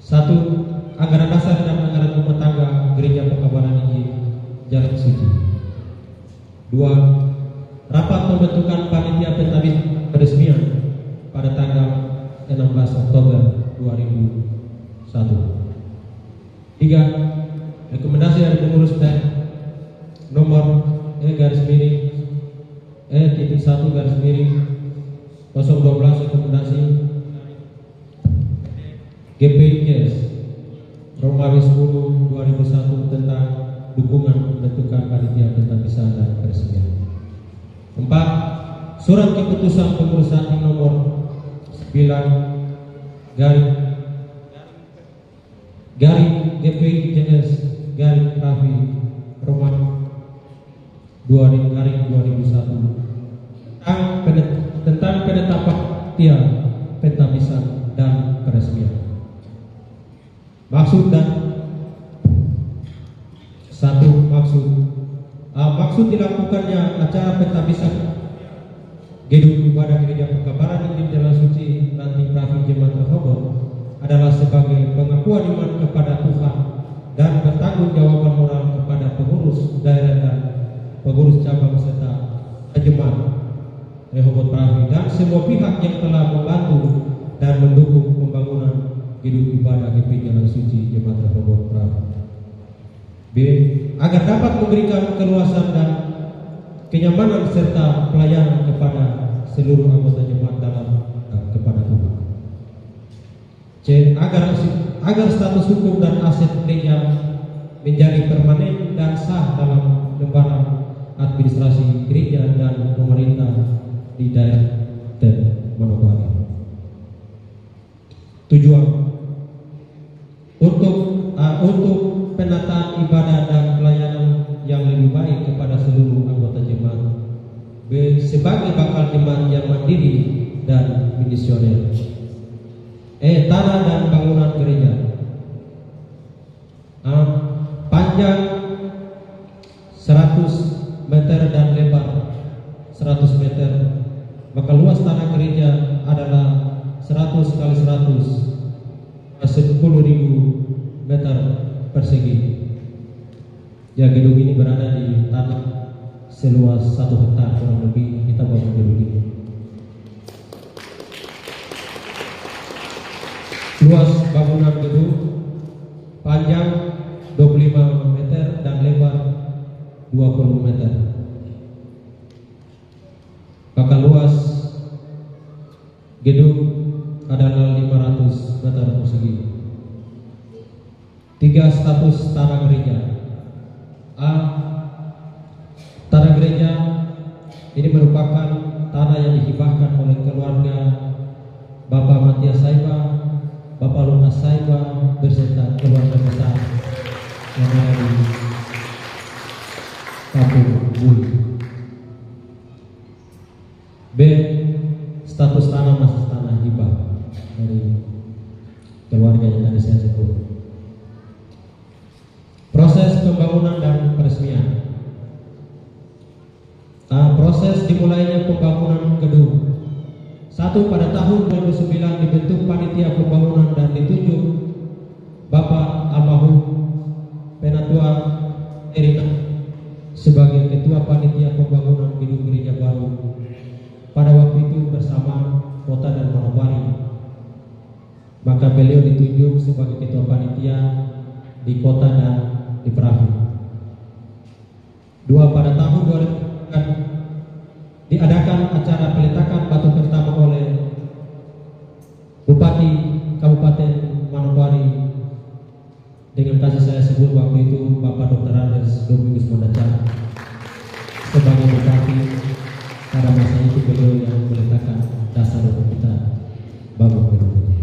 1. Anggaran dasar dan anggaran rumah tangga Gereja Perkabaran Injil Jalan Suci. 2. Rapat pembentukan panitia peresmian pada tanggal 16 Oktober 2001. 3. Rekomendasi dari pengurus dan nomor E-1-012 rekomendasi GPIS Romawi 10 2001 tentang dukungan pembentukan panitia pentapisah dan peresmian. 4. Surat keputusan pengurusan tim nomor 9 garing GPIS garing Pravi Romawi 2 garing 2001 tentang penetapan panitia pentapisah dan peresmian. Maksud dan maksud dilakukannya acara pentapisah gedung ibadah Gereja Perkabaran Injil Jalan Suci Ranti Pravi Jemaat Rehoboth adalah sebagai pengakuan iman kepada Tuhan dan pertanggungjawaban moral kepada pengurus daerah dan pengurus cabang serta jemaat Rehoboth Pravi dan semua pihak yang telah membantu dan mendukung pembangunan gedung ibadah GP Jalan Suci Jemaat Rehoboth Pravi. B. Agar dapat memberikan keluasan dan kenyamanan serta pelayanan kepada seluruh anggota jemaat dalam kepada Tuhan. C. Agar status hukum dan aset gereja menjadi permanen dan sah dalam lembaran administrasi gereja dan pemerintah di daerah dan Manokwari. Tujuan untuk penataan ibadah dan pelayanan yang lebih baik kepada seluruh anggota jemaat. B. Sebagai bakal jemaat yang mandiri dan misioner. E. Tanah dan bangunan gereja. A. Panjang 100 meter dan lebar 100 meter. Maka luas tanah gereja adalah 100 kali 100 10.000 meter persegi. Ya, gedung ini berada di tanah seluas 1 hektar kurang lebih. Kita bangun gedung ini. Luas bangunan gedung panjang 25 meter dan lebar 20 meter. Maka luas gedung adalah 500 meter persegi. 3. Status tanah gereja. A. Tanah gereja ini merupakan tanah yang dihibahkan oleh keluarga Bapak Matias Saiba, Bapak Lunas Saiba beserta keluarga besar yang ada di Kampung Buli. B. Status tanah masih tanah hibah dari keluarga yang tadi saya sebut. Proses pembangunan dan peresmian. Proses dimulainya pembangunan gedung. 1. Pada tahun 2009 dibentuk panitia pembangunan dan ditunjuk Bapak almarhum Penatua Erika sebagai ketua panitia pembangunan gedung gereja baru. Pada waktu itu bersama Kota dan Manokwari. Maka beliau ditunjuk sebagai ketua panitia di Kota dan di Pravi. 2. Pada tahun 2000 diadakan acara peletakan batu pertama oleh Bupati Kabupaten Manokwari dengan kasih saya sebut waktu itu Bapak Dr. Andes Domingus Mondacan sebagai Bupati pada masa itu beliau yang meletakkan dasar untuk kita bangun gedung putih.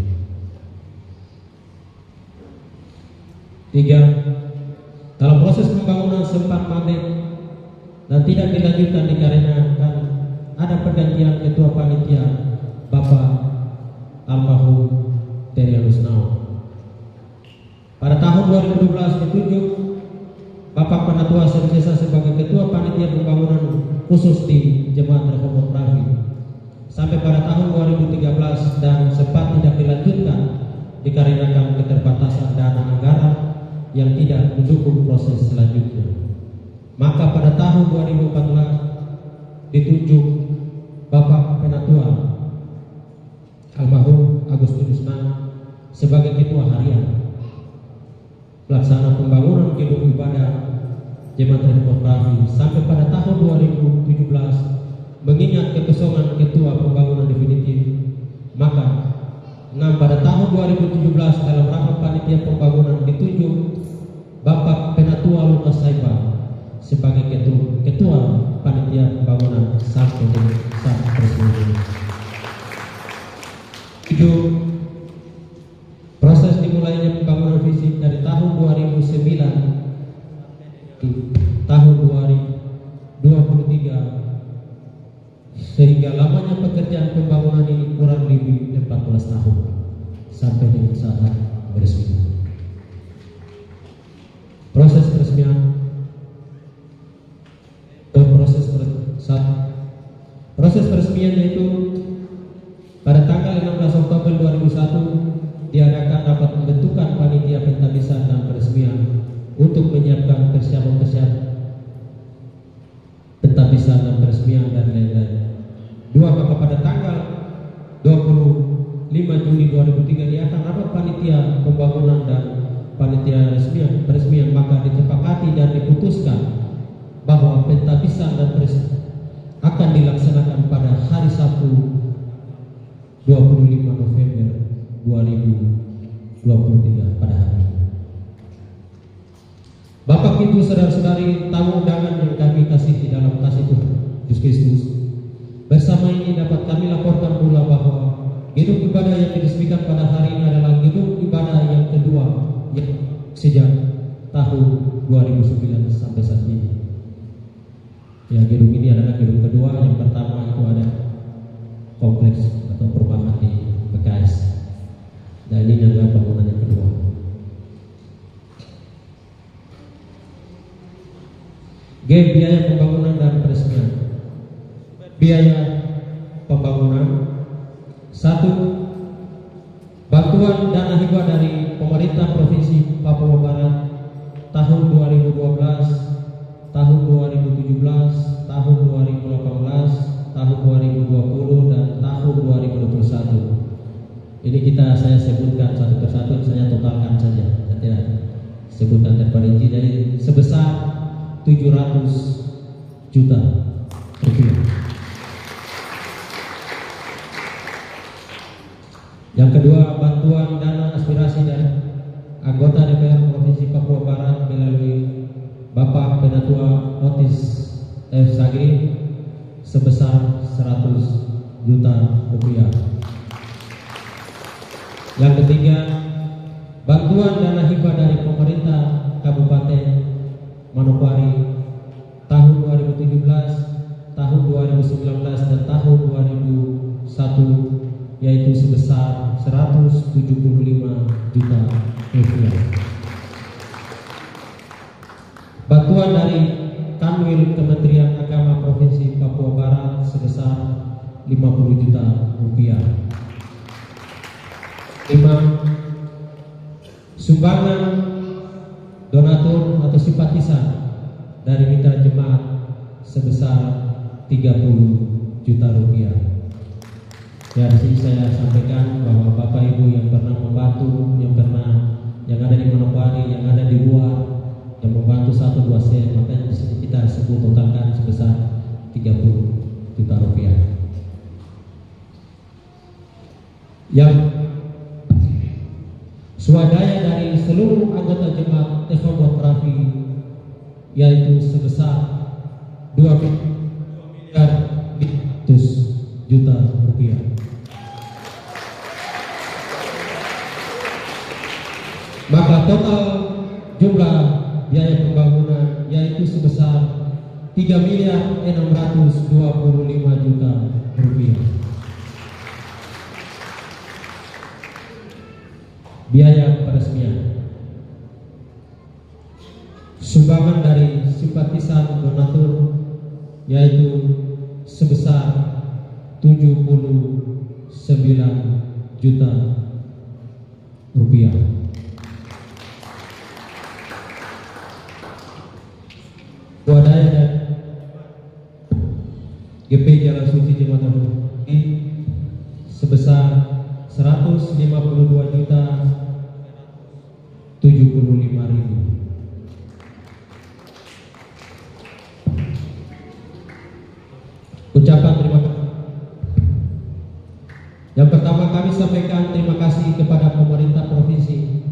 3. Dalam proses pembangunan sempat mandek dan tidak dilanjutkan dikarenakan ada pergantian ketua panitia Bapak almarhum Terianus Nao. Pada tahun 2012 ditunjuk Bapak Penatua Sensesa sebagai ketua panitia pembangunan khusus di Jemaat Rehoboth Pravi sampai pada tahun 2013 dan sempat tidak dilanjutkan dikarenakan keterbatasan dana anggaran yang tidak mendukung proses selanjutnya. Maka pada tahun 2014 ditunjuk Bapak Penatua almarhum Agustinus Nao sebagai ketua harian pelaksana pembangunan gedung ibadah Jemaat Rehoboth Pravi sampai pada tahun 2017. Mengingat kekosongan ketua pembangunan definitif, maka pada tahun 2017 dalam rapat panitia pembangunan ditunjuk Bapak Penatua Lukas Saiba sebagai ketua panitia pembangunan sampai dengan saat resmi ini. 7. Proses dimulainya pembangunan fisik dari tahun 2009 tahun 2023 sehingga lamanya pekerjaan pembangunan ini kurang lebih 14 tahun sampai dengan saat beresminya. Proses peresmian proses peresmian yaitu pada tanggal 16 Oktober 2001 diadakan rapat pembentukan panitia pentabisan dan peresmian untuk menyiapkan persiapan pentabisan dan peresmian dan lain-lain. 2. Maka pada tanggal 25 Juni 2003 diadakan rapat panitia pembangunan dan panitia peresmian maka disepakati dan diputuskan bahwa pentabisan dan peresmian akan dilaksanakan pada hari Sabtu 25 November 2023 pada hari ini. Bapak Ibu saudara-saudari tamu undangan yang kami kasihi dalam kasih Tuhan Yesus Kristus, bersama ini dapat kami laporkan pula bahwa gedung ibadah yang diresmikan pada hari ini adalah gedung ibadah yang kedua yang sejak tahun 2009 sampai saat ini. Ya, gedung ini adalah gedung kedua. Yang pertama itu ada kompleks atau perumahan di PKS. Dan ini adalah bangunan yang kedua. G. Biaya pembangunan dan peresmian. Biaya pembangunan 1. Bantuan dana hibah dari pemerintah Provinsi Papua Barat tahun 2012, tahun 2017, tahun 2018, tahun 2020 dan tahun 2021. Ini saya sebutkan satu persatu, saya totalkan saja, tidak sebutkan terperinci. Jadi sebesar 700 juta rupiah. Yang kedua, bantuan dana aspirasi dari anggota DPR Provinsi Papua Barat melalui Bapak Penatua Otis F. Sagri sebesar 100 juta rupiah. Yang ketiga, bantuan dana hibah dari pemerintah Kabupaten Manokwari tahun 2017, tahun 2019 dan tahun 2001 yaitu sebesar 175 juta rupiah. Bantuan dari Kanwil Kementerian Agama Provinsi Papua Barat sebesar 50 juta rupiah. 5. Sumbangan donatur atau simpatisan dari mitra jemaat sebesar 30 juta rupiah. Ya, di sini saya sampaikan bahwa Bapak Ibu yang pernah membantu, yang ada di Manokwari, yang ada di luar, yang membantu 1-2 sen, makanya di sini kita sebut totalkan sebesar 30 juta rupiah. Yang swadaya dari seluruh anggota jemaat Rehoboth Pravi yaitu sebesar 2 miliar jumlah biaya pembangunan yaitu sebesar 3.625.000.000 rupiah. Biaya peresmian. Sumbangan dari simpatisan donatur yaitu sebesar 79 juta rupiah. Swadaya dan GP Jalan Suci Jembatan ini sebesar 152.075.000. Ucapan terima kasih. Yang pertama, kami sampaikan terima kasih kepada pemerintah Provinsi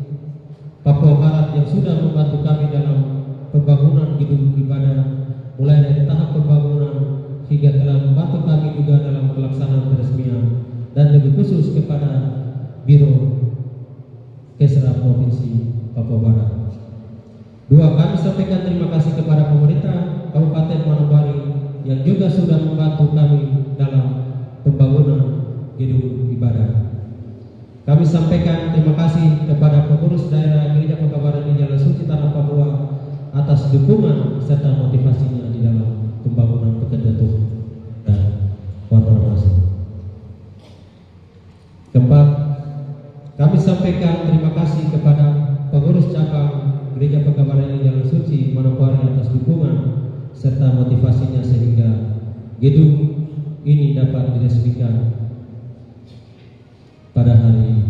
Papua Barat yang sudah membantu kami dalam pembangunan gedung ibadah, mulai dari tahap pembangunan hingga telah membantu kami juga dalam pelaksanaan peresmian, dan lebih khusus kepada Biro Kesra Provinsi Papua Barat. Dua, kami sampaikan terima kasih kepada pemerintah Kabupaten Manokwari yang juga sudah membantu kami dalam pembangunan gedung ibadah. Kami sampaikan terima kasih kepada pengurus daerah Gereja Pekabaran di Jalan Suci Tanah Papua atas dukungan serta motivasinya di dalam pembangunan pekerja Tuhan dan warga asing. Keempat, kami sampaikan terima kasih kepada pengurus cabang Gereja Pekabaran di Jalan Suci Manokwari atas dukungan serta motivasinya sehingga gedung ini dapat diresmikan pada hari ini.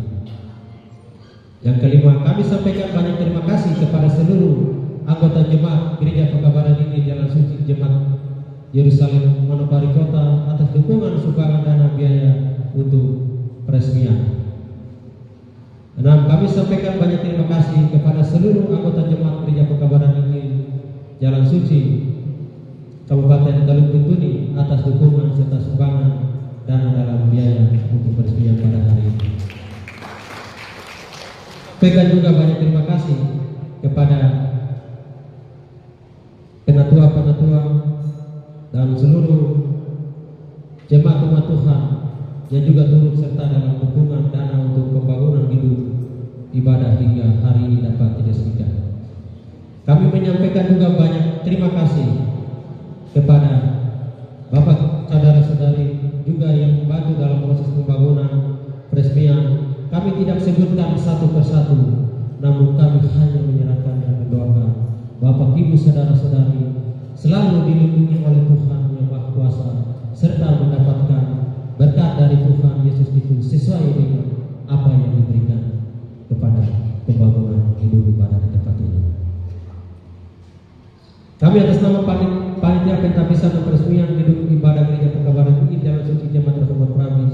Yang kelima, kami sampaikan banyak terima kasih kepada seluruh anggota jemaat Gereja Pekabaran ini Jalan Suci Jemaat Yerusalem Manokwari Kota atas dukungan sumbangan dana biaya untuk peresmian. 6, kami sampaikan banyak terima kasih kepada seluruh anggota jemaat Gereja Pekabaran ini Jalan Suci Kabupaten Teluk Bintuni atas dukungan serta sumbangan dana dalam biaya untuk peresmian pada hari ini. Sampaikan juga banyak terima kasih kepada penatua-penatua dan seluruh jemaat umat Tuhan yang juga turut serta dalam dukungan dana untuk pembangunan gedung ibadah hingga hari ini dapat diresmikan. Kami menyampaikan juga banyak terima kasih kepada Bapak saudara-saudari juga yang membantu dalam proses pembangunan peresmian. Kami tidak sebutkan satu persatu, namun kami hanya menyerahkan dan mendoakan Bapak Ibu saudara-saudari selalu dilindungi oleh Tuhan yang Maha Kuasa serta mendapatkan berkat dari Tuhan Yesus itu sesuai dengan apa yang diberikan kepada pembangunan gedung ibadah di tempat ini. Kami atas nama Panitia Pentapisan dan Peresmian Gedung Ibadah Gereja Pekabaran di Jalan Suci Jemaat Rehoboth Pravis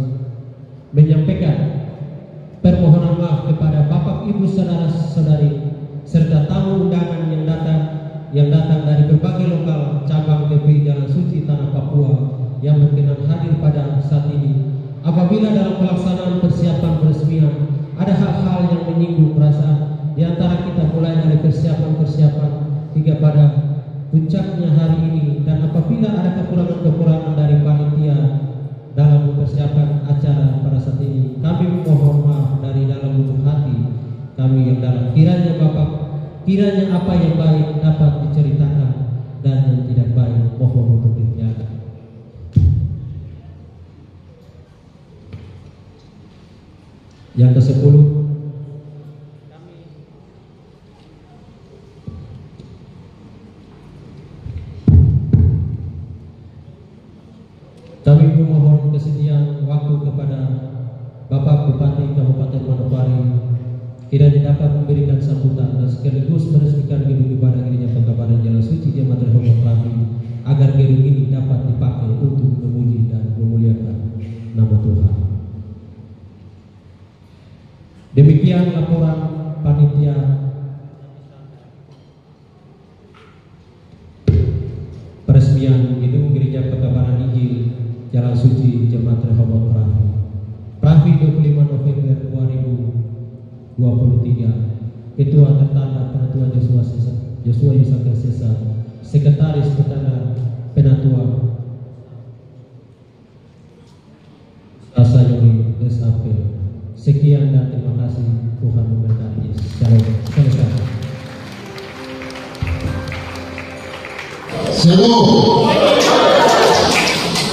menyampaikan permohonan maaf kepada Bapak Ibu saudara-saudari serta tamu undangan yang datang dari berbagai lokal cabang GPI Jalan Suci Tanah Papua yang berkenan hadir pada saat ini. Apabila dalam pelaksanaan persiapan peresmian ada hal-hal yang menyinggung perasaan di antara kita, mulai dari persiapan hingga pada puncaknya hari ini, dan apabila ada kekurangan-kekurangan dari panitia dalam mempersiapkan acara pada saat ini, kami mohon maaf dari dalam lubuk hati kami yang dalam. Kiranya apa yang baik dapat diceritakan dan yang tidak baik mohon untuk ditinggalkan. Yang ke-10, kami memohon kesediaan waktu kepada Bapak Bupati Kabupaten Manokwari kiranya dapat memberikan sambutan dan sekaligus meresmikan gedung ibadah Gereja Pekabaran Jalan Suci Jemaat Rehoboth Pravis agar gedung ini dapat dipakai untuk memuji dan memuliakan nama Tuhan. Demikian laporan panitia peresmian gedung Gereja Pekabaran Injil Jalan Suci Jemaat Rehoboth Pravis 25 November 2023. Ketua tertanda Penentuan Joshua Joshua Yusaka Sesa, Sekretaris Petana Penatua Asayori SAP. Sekian dan terima kasih. Tuhan memberkati. Shalom. Selesai. Shalom.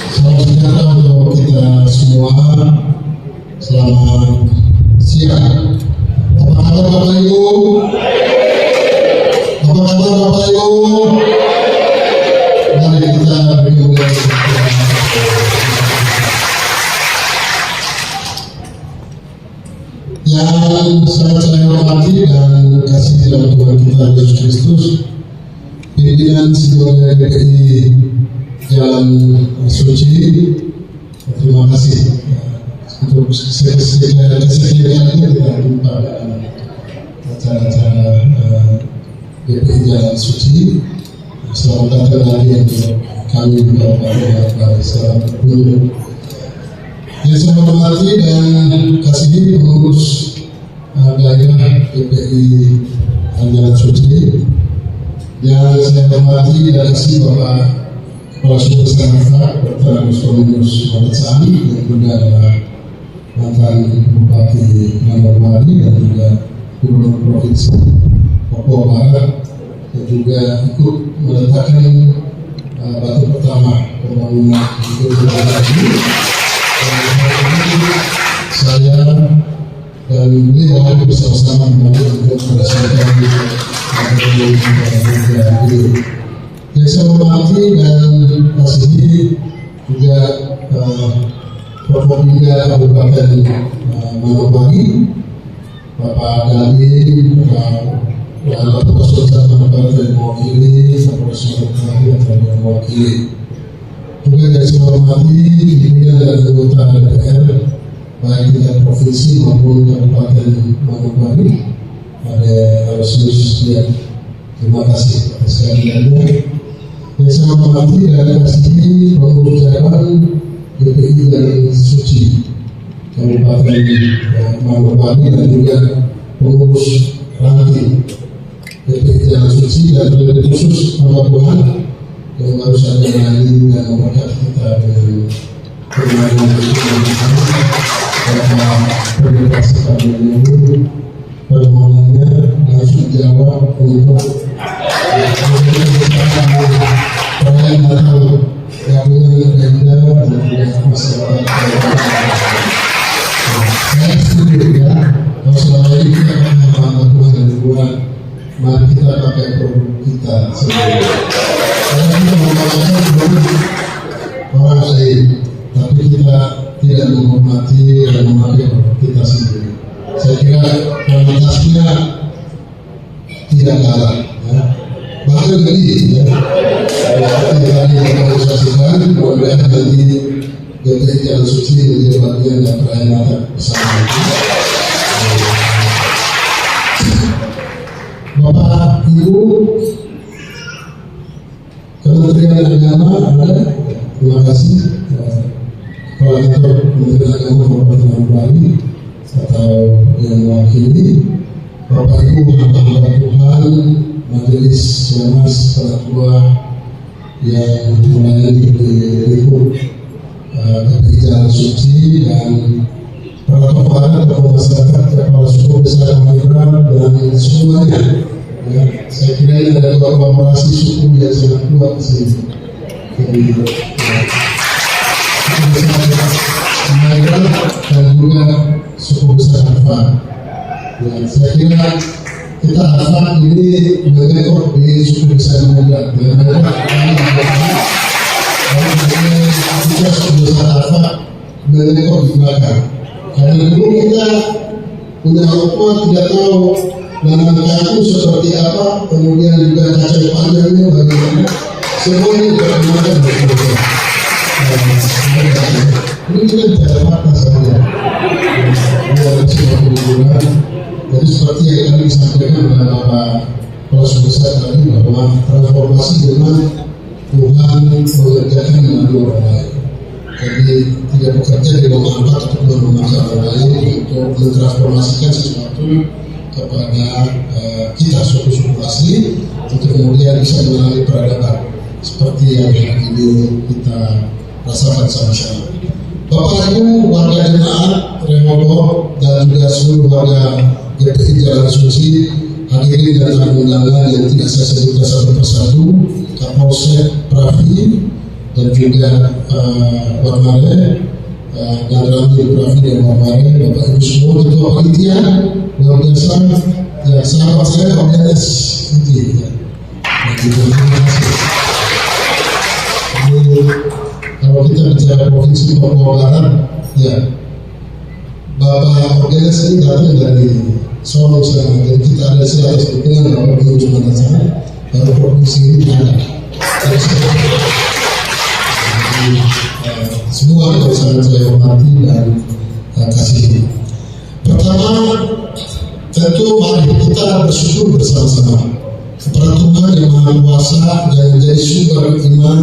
Salam sejahtera untuk kita semua. Selamat siang. Apa kabar Bapak Ibu? Apa kabar Bapak Ibu? Mari kita beri yang sangat saya hormati dan kasih dalam Tuhan kita Yesus Kristus, pimpinan Sidang GPI Jalan Suci. Terima kasih untuk kesediaan kita berjumpa dalam acara-acara GPI Jalan Suci. Selamat datang lagi untuk kami pada selamat berkunjung. Yang saya hormati dan kasihi pengurus daerah GPI Jalan Suci, yang saya hormati dan kasihi Bapak Kepala Suku Sekarang Dr. Agustinus Matsan, yang juga adalah mantan Bupati Manokwari dan juga Gubernur Provinsi Papua Barat, yang juga ikut meletakkan batu pertama pembangunan itu lagi. Saya dan beliau bersama-sama membangun pada saat ini. Yang saya hormati dan kasihi juga Forkopimda Kabupaten Manokwari, Bapak Dali, Bapak Konsultan Manokwari yang mewakili, Bapak Konsultan yang mewakili. Juga yang saya hormati pimpinan dan anggota DPR baik tingkat provinsi maupun Kabupaten Manokwari. Ada Aloysius Dian. Terima kasih atas kehadirannya. Yang saya hormati dan kasihi pengurus jalan GPI Jalan Suci Kabupaten Manokwari dan juga pengurus ranting GPI Jalan Suci dan lebih khusus hamba Tuhan yang baru saja melayani dan memberkati kita dengan permainan prioritas kami ini. Permohonannya langsung dijawab untuk perayaan Natal gabungan Pemda dan juga masyarakat. Saya setuju ya, kalau selama ini kita pakai hamba Tuhan dan buat, mari kita pakai produk kita sendiri. Karena kita menggunakan produk orang lain, tapi kita tidak menghormati dan memakai produk kita sendiri. Saya kira kualitasnya tidak kalah, ya. Bahkan lebih, ya. Seperti tadi kita saksikan, mudah-mudahan nanti GPI Jalan Suci menjadi bagian dari perayaan Natal bersama kita. Bapak Ibu, Kementerian Agama ada, terima kasih. Kepala Kantor Kementerian Agama Kabupaten Manokwari atau yang mewakili, Bapak Ibu hamba Tuhan, Majelis Ulama Penatua yang melayani di lingkup GPI Jalan Suci dan para tokoh masyarakat, kepala suku besar Madura dan semuanya. Ya, saya kira ini ada kolaborasi suku yang sangat kuat di sini. Jadi, dan juga suku besar Arfan. Ya, saya kira kita Arfan ini mengekor di suku besar Madura. Kita suku besar Arfan mengekor di belakang. Karena dulu kita punya Arfan tidak tahu lanang kaku seperti apa, kemudian juga kacang panjangnya bagaimana, semuanya diperkenalkan berbeda. Ini juga bicara fakta saja. Jadi seperti yang tadi disampaikan oleh Bapak Kepala Suku Besar tadi, bahwa transformasi memang Tuhan mengerjakan melalui orang lain. Jadi tidak bekerja di bawah angkat untuk memaksa orang lain untuk mentransformasikan sesuatu kepada kita suku-suku asli untuk kemudian bisa mengalami peradaban seperti yang hari ini kita rasakan sama-sama. Bapak Ibu warga jemaat Rehoboth dan juga seluruh warga GPI Jalan Suci, hadirin dan tamu undangan yang tidak saya sebutkan satu persatu, Kapolsek Pravi dan juga Warmare dan Ramil Pravi dan Warmare, Bapak Ibu semua, ketua panitia luar biasa, ya sahabat saya Komunis Inti, ya. Terima kasih. Kalau kita bicara Provinsi Papua Barat, ya Bapak Orgeles ini datang dari Solo sana, dan kita ada sebatas dukungan Bapak Ibu cuma sana, baru provinsi ini ada. Semua yang sangat saya hormati dan kasih. Pertama, tentu mari kita bersyukur bersama-sama kepada Tuhan yang Maha Kuasa yang menjadi sumber iman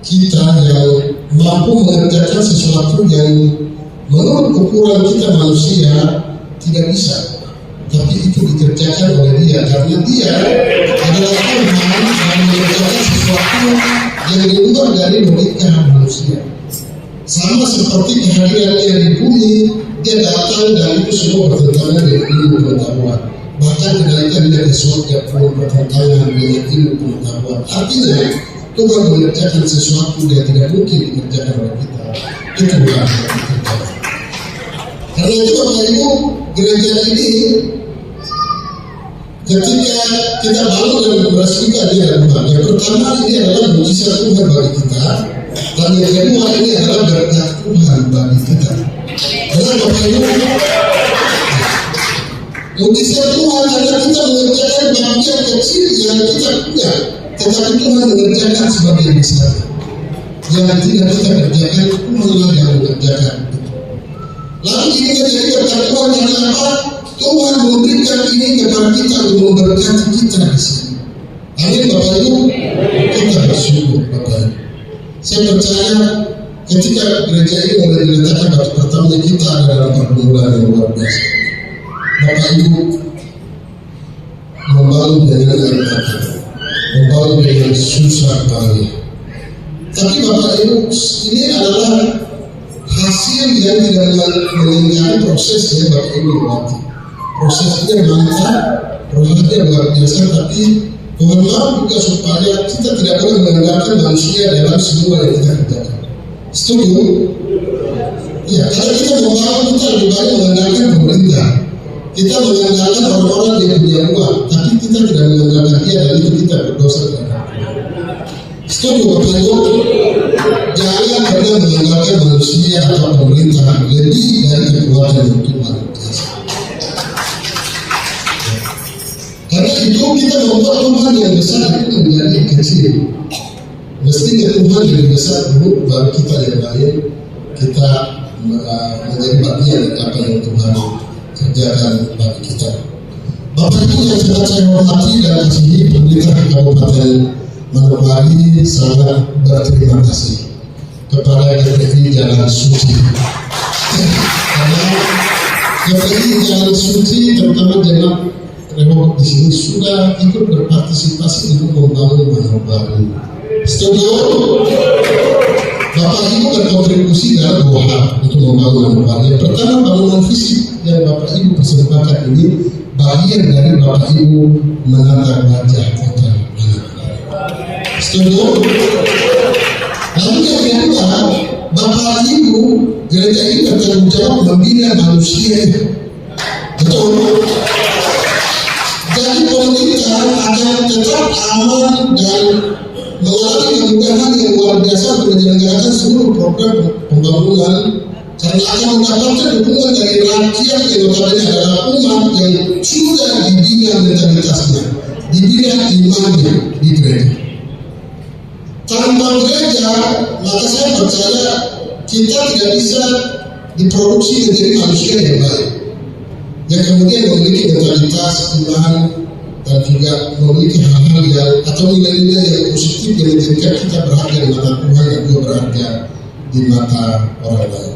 kita, yang mampu mengerjakan sesuatu yang menurut ukuran kita manusia tidak bisa, tapi itu dikerjakan oleh Dia karena Dia adalah Tuhan yang mengerjakan sesuatu yang di luar dari logika manusia. Sama seperti kehadirannya di bumi, Dia datang dan itu semua bertentangan dengan ilmu pengetahuan. Bahkan kenaikan Dia ke surga pun bertentangan dengan ilmu pengetahuan. Artinya Tuhan mengerjakan sesuatu yang tidak mungkin dikerjakan oleh kita. Itu bukan dikerjakan. Karena itu Bapak Ibu, gereja ini ketika kita bangun dan meresmikan dia dan Tuhan, yang pertama ini adalah mujizat Tuhan bagi kita, dan yang kedua ini adalah berkat Tuhan bagi kita. Karena Bapak Ibu, mujizat Tuhan adalah kita mengerjakan bagian kecil yang kita punya, tetapi Tuhan mengerjakan sebagian besar. Yang tidak kita kerjakan, Tuhanlah yang mengerjakan. Lalu ini menjadi berkat Tuhan karena apa? Tuhan memberikan ini kepada kita untuk memberkati kita di sini. Amin Bapak Ibu, kita bersyukur Bapak Ibu. Saya percaya ketika gereja ini mulai diletakkan batu pertama kita ada dalam pergumulan yang luar biasa. Bapak Ibu membangun dengan air mata, membangun dengan susah payah. Tapi Bapak Ibu, ini adalah hasil yang tidak meninggalkan prosesnya Bapak Ibu berarti. Prosesnya mantap, prosesnya luar biasa, tapi Tuhan mau juga supaya kita tidak boleh mengandalkan manusia dalam semua yang kita kerjakan. Setuju? Ya, kalau kita membangun, kita lebih banyak mengandalkan pemerintah. Kita mengandalkan orang-orang yang punya uang, tapi kita tidak mengandalkan dia, dan itu kita berdosa. Setuju Bapak Ibu? Jangan pernah mengandalkan manusia atau pemerintah lebih dari kekuatan yang Tuhan biasa. Karena itu kita membuat Tuhan yang besar itu menjadi kecil. Mestinya Tuhan yang besar dulu, baru kita yang lain kita menjadi bagian dari apa yang Tuhan kerjakan bagi kita. Bapak Ibu yang sangat saya hormati dan kasihi, pemerintah Kabupaten Manokwari sangat berterima kasih kepada GPI Jalan Suci. Karena GPI Jalan Suci terutama jemaat Rehoboth di sini sudah ikut berpartisipasi untuk membangun Manokwari. Setuju? Bapak Ibu berkontribusi dalam 2 hal untuk membangun Manokwari. Yang pertama, bangunan fisik yang Bapak Ibu persembahkan ini bagian dari Bapak Ibu menata wajah kota Manokwari. Setuju? Lalu yang kedua, Bapak Ibu gereja ini bertanggung jawab membina manusia. Betul? Jadi pemerintah akan tetap aman dan mengalami kemudahan yang luar biasa untuk menyelenggarakan seluruh program pembangunan, karena akan mendapatkan dukungan dari rakyat yang notabene adalah umat yang sudah dibina mentalitasnya, dibina imannya di gereja. Tanpa gereja, maka saya percaya kita tidak bisa diproduksi menjadi manusia yang baik, yang kemudian memiliki mentalitas iman dan juga memiliki hal-hal yang atau nilai-nilai yang positif yang menjadikan kita berharga di mata Tuhan dan juga berharga di mata orang lain.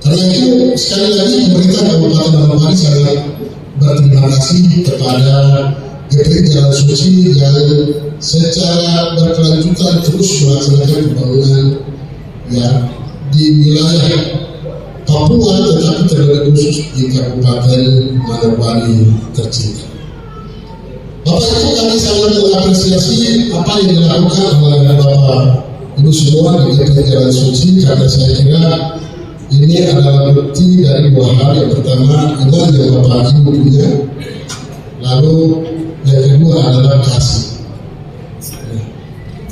Karena itu sekali lagi pemerintah Kabupaten Manokwari sangat berterima kasih kepada GPI Jalan Suci yang secara berkelanjutan terus melaksanakan pembangunan ya di wilayah Papua, tetapi terlebih khusus di Kabupaten Manokwari tercinta. Bapak Ibu, kami sangat mengapresiasi apa yang dilakukan oleh Bapak Ibu semua di GPI Jalan Suci, karena saya kira ini adalah bukti dari dua hal. Yang pertama, iman yang Bapak Ibu punya, lalu yang kedua adalah kasih.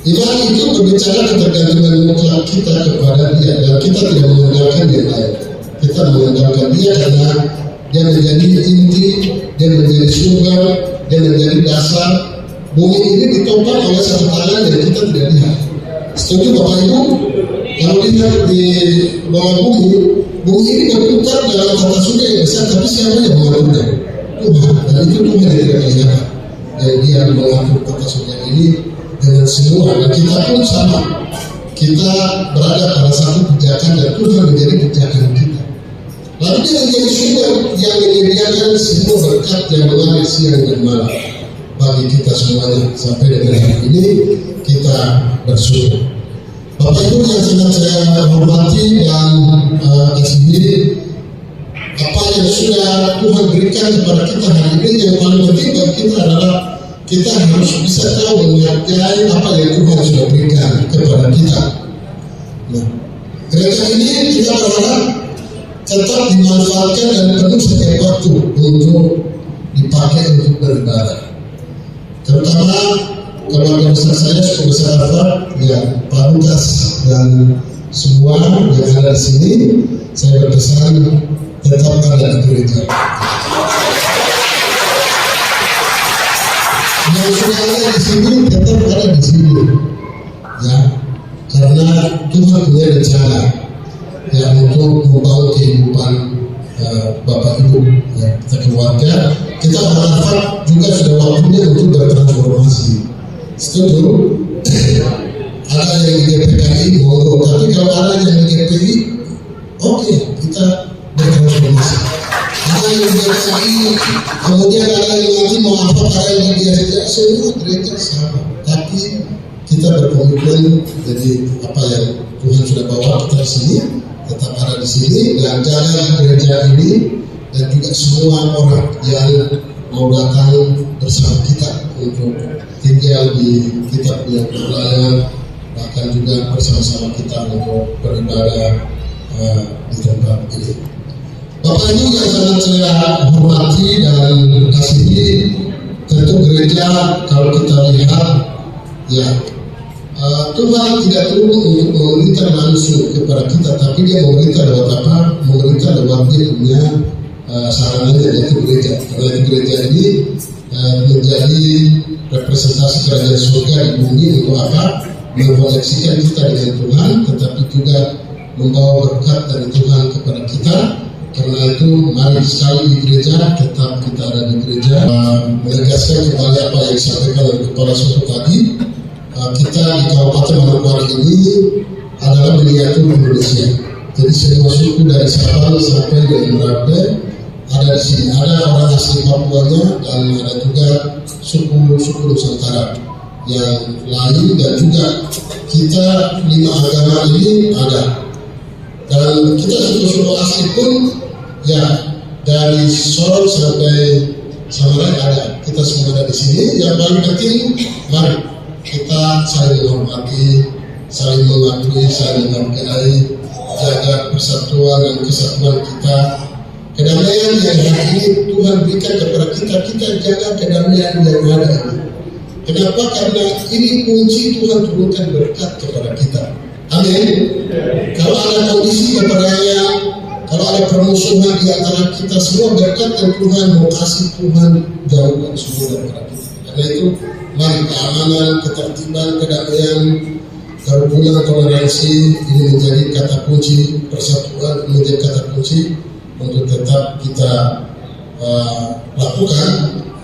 Iman itu berbicara ketergantungan mutlak kita kepada Dia, dan kita tidak mengandalkan yang lain. Kita mengandalkan Dia karena Dia menjadi inti, Dia menjadi sumber, Dia menjadi dasar. Bumi ini ditopang oleh satu tangan yang kita tidak lihat. Setuju Bapak Ibu? Kalau lihat di bawah bumi ini berputar dalam tata surya yang besar, tapi siapa yang mengaturnya? Tuhan. Dan itu Tuhan yang tidak kelihatan. Dan Dia mengatur tata surya ini dengan semua, dan kita pun sama. Kita berada pada satu pijakan dan Tuhan menjadi pijakan kita. Lalu Dia menjadi sumber yang menyediakan semua berkat yang mengalir siang dan malam bagi kita semuanya. Sampai dengan hari ini kita bersyukur. Bapak Ibu yang sangat saya hormati dan kasih, apa yang sudah Tuhan berikan kepada kita hari ini, yang paling penting bagi kita adalah kita harus bisa tahu menghargai apa yang Tuhan sudah berikan kepada kita. Nah, gereja ini kita berharap tetap dimanfaatkan dan penuh setiap waktu untuk dipakai untuk beribadah. Terutama keluarga besar saya, suku besar Alfa, ya Pak Lukas dan semua yang ada di sini, saya berpesan tetap ada di gereja. Yang sudah ada di sini tetap ada di sini, ya, karena Tuhan punya rencana ya untuk membangun kehidupan Bapak Ibu, ya, kita keluarga. Kita berharap juga sudah waktunya untuk bertransformasi. Setuju? Ada yang di GPKI, monggo. Tapi kalau ada yang di GPI, oke, kita bertransformasi. Ada yang di GPI, kemudian ada yang nanti mau apa, ada yang di GPI, semua gereja sama. Tapi kita berkomitmen, jadi apa yang Tuhan sudah bawa kita di sini, tetap ada di sini, dan jaga gereja ini dan juga semua orang yang mau datang bersama kita untuk tinggal di kitab yang berlayar, bahkan juga bersama-sama kita untuk beribadah di tempat ini. Bapak Ibu yang sangat saya hormati dan kasihi, tentu gereja kalau kita lihat ya Tuhan tidak perlu untuk memerintah langsung kepada kita, tapi Dia memerintah lewat apa? Memerintah lewat Dia punya sarananya, yaitu gereja. Karena itu gereja ini menjadi representasi kerajaan surga di bumi untuk apa? Mengkoneksikan kita dengan Tuhan, tetapi juga membawa berkat dari Tuhan kepada kita. Karena itu mari sekali di gereja, tetap kita ada di gereja. Menegaskan kembali apa yang disampaikan oleh Kepala Suku tadi, kita di Kabupaten Manokwari ini adalah miniatur Indonesia. Jadi semua suku dari Sabang sampai dengan Merauke ada di sini. Ada orang asli Papuanya dan ada juga suku-suku Nusantara yang lain, dan juga kita 5 agama ini ada. Dan kita suku-suku asli pun ya dari Sorong sampai Samarai ada. Kita semua ada di sini. Yang paling penting, mari kita saling menghormati, saling mengakui, saling menghargai, jaga persatuan dan kesatuan kita. Kedamaian yang hari ini Tuhan berikan kepada kita, kita jaga kedamaian yang ada ini. Kenapa? Karena ini kunci Tuhan turunkan berkat kepada kita. Amin. Kalau ada kondisi peperangan, kalau ada permusuhan di antara kita, semua berkat dan Tuhan mau kasih, Tuhan jauhkan semua daripada kita. Karena itu mari keamanan, ketertiban, kedamaian, kerukunan, toleransi ini menjadi kata kunci, persatuan menjadi kata kunci untuk tetap kita lakukan,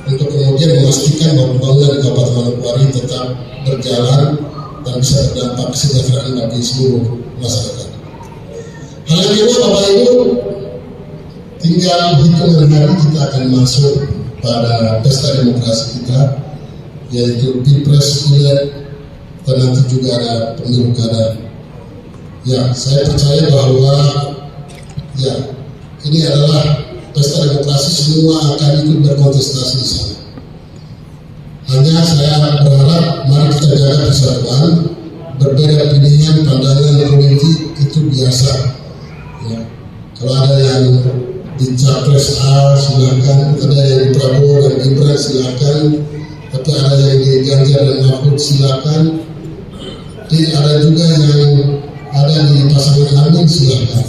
untuk kemudian memastikan bahwa pembangunan di Kabupaten Manokwari tetap berjalan dan bisa berdampak kesejahteraan bagi seluruh masyarakat. Hal yang kedua, Bapak Ibu, tinggal hitungan hari kita akan masuk pada pesta demokrasi kita, yaitu Pilpres Pileg, dan nanti juga ada pemilu kada. Ya, saya percaya bahwa ya ini adalah pesta demokrasi, semua akan ikut berkontestasi di sana. Hanya saya berharap mari kita jaga persatuan, berbeda pilihan, pandangan politik itu biasa. Ya. Kalau ada yang di Capres A silakan, ada yang di Prabowo dan Gibran silakan, tapi ada yang di Ganjar dan Mahfud silakan, ada juga yang ada di pasangan Amin silakan.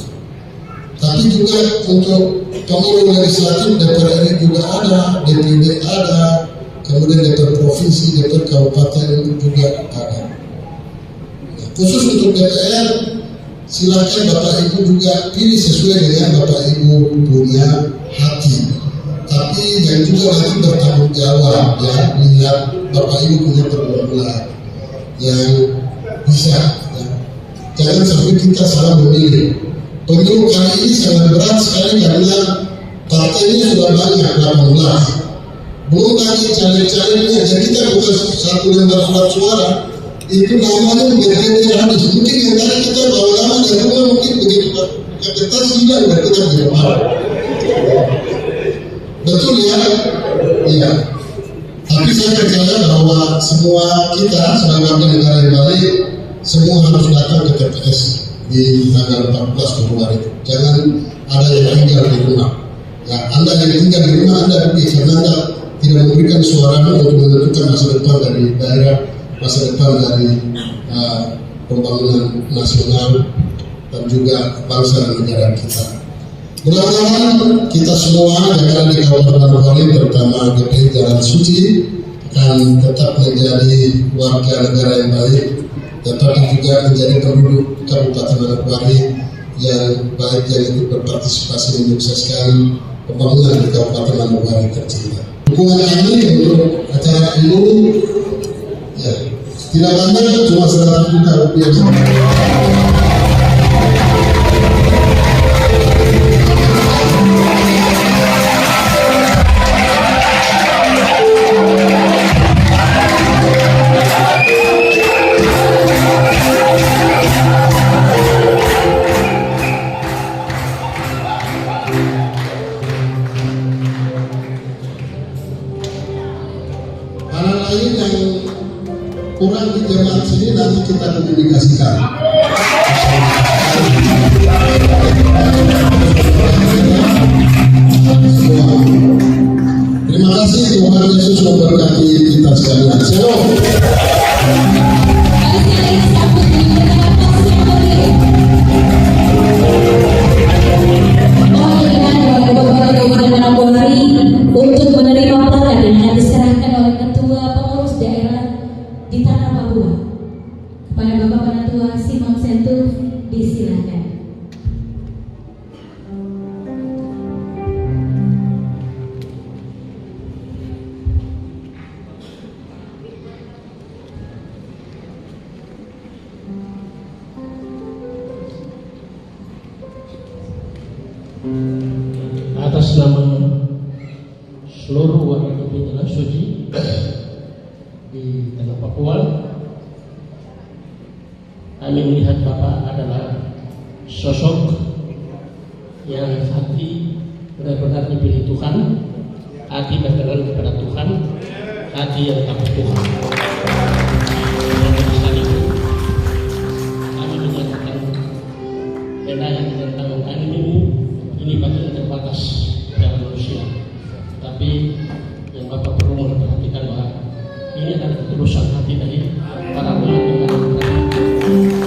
Tapi juga untuk pemilu legislatif DPR RI juga ada, DPD ada, kemudian DPR provinsi, DPR kabupaten juga ada. Nah, khusus untuk DPR, silakan Bapak Ibu juga pilih sesuai dengan Bapak Ibu punya hati. Tapi yang juga nanti bertanggung jawab ya, melihat Bapak Ibu punya pergumulan yang bisa. Ya. Jangan sampai kita salah memilih. Pemilu kali ini sangat berat sekali karena partainya sudah banyak, 18. Belum lagi caleg-calegnya, jadi kita bukan satu lembar surat suara, itu namanya berbeda habis. Mungkin yang tadi kita bawa nama dari rumah, mungkin begitu kita hilang dan kita di rumah. Betul ya? Iya. Tapi saya percaya bahwa semua kita sebagai warga negara yang baik, semua harus datang ke TPS di tanggal 14 Februari. Jangan ada yang tinggal di rumah. Ya, Anda yang tinggal di rumah Anda pergi karena Anda tidak memberikan suaramu untuk menentukan masa depan dari daerah, masa depan dari pembangunan nasional dan juga bangsa dan negara kita. Mudah-mudahan kita semua yang ada di Kabupaten Manokwari, terutama GPI Jalan Suci, akan tetap menjadi warga negara yang baik, tetapi juga menjadi penduduk Kabupaten Manokwari yang baik, yang ikut berpartisipasi menyukseskan pembangunan di Kabupaten Manokwari tercinta. Dukungan kami untuk acara ini ya, tidak banyak, cuma 100 juta rupiah saja. Lain yang kurang di jemaat sini nanti kita komunikasikan. Terima kasih, Tuhan Yesus memberkati kita sekalian. Shalom. Untuk menerima pelajaran yang diserahkan oleh Ketua Pengurus Daerah di Tanah Papua kepada Bapak Penatua Simon Sentuh, disilakan. Atas nama seluruh warga GPI Jalan Suci di Tanah Papua, kami melihat Bapak adalah sosok yang hati benar-benar dipilih Tuhan, hati berkenan kepada Tuhan, hati yang takut Tuhan. Dan saat itu kami menyatakan yang dengan tangan kami ini bagian terbatas dalam manusia. Tapi yang Bapak perlu memperhatikan bahwa ini adalah ketulusan hati dari para ulama. Aku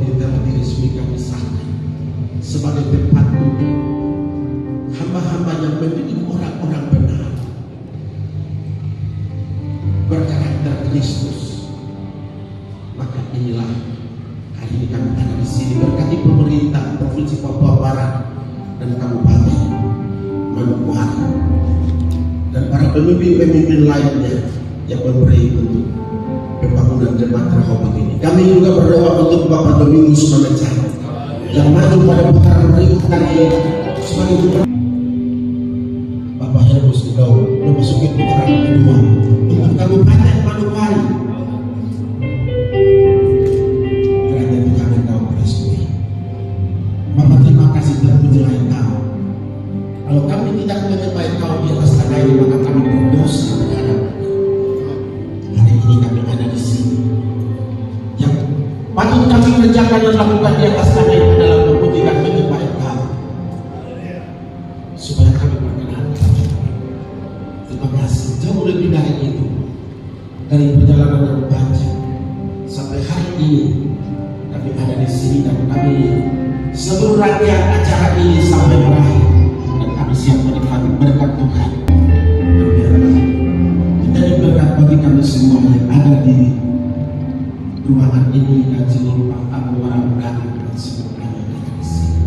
ini telah diresmikan di sana sebagai tempat hamba-hamba yang mendidik orang-orang benar berkarakter Kristus. Maka inilah hari ini kami ada di sini berkati pemerintah Provinsi Papua Barat dan Kabupaten Manokwari dan para pemimpin-pemimpin lainnya yang memberi untuk pembangunan jemaat Rehoboth ini. Kami juga berdoa untuk Bapak Domingus Manajak yang maju pada putaran berikutnya sebagai gubernur. Bapak Herbus Gaul memasuki putaran kedua untuk Kabupaten Manokwari. Kerana itu kami tahu resmi. Bapak terima kasih terpujilah Engkau. Kalau kami tidak menyembah Engkau di atas tanah ini, maka kami berdosa terhadap. Hari ini kami ada di sini. Yang patut kami kerjakan dan lakukan di atas tanah ini adalah memuji dan menyembah Engkau, supaya kami berkenan. Terima kasih. Jauh lebih dari itu, dari perjalanan yang panjang sampai hari ini kami ada di sini dan kami sebelum rangkaian acara ini sampai berakhir dan kami siap menikmati berkat Tuhan. Dan biarlah menjadi berkat bagi kami semua yang ada di ruangan ini dan seluruh orang undangan dan seluruh kami yang ada di sini.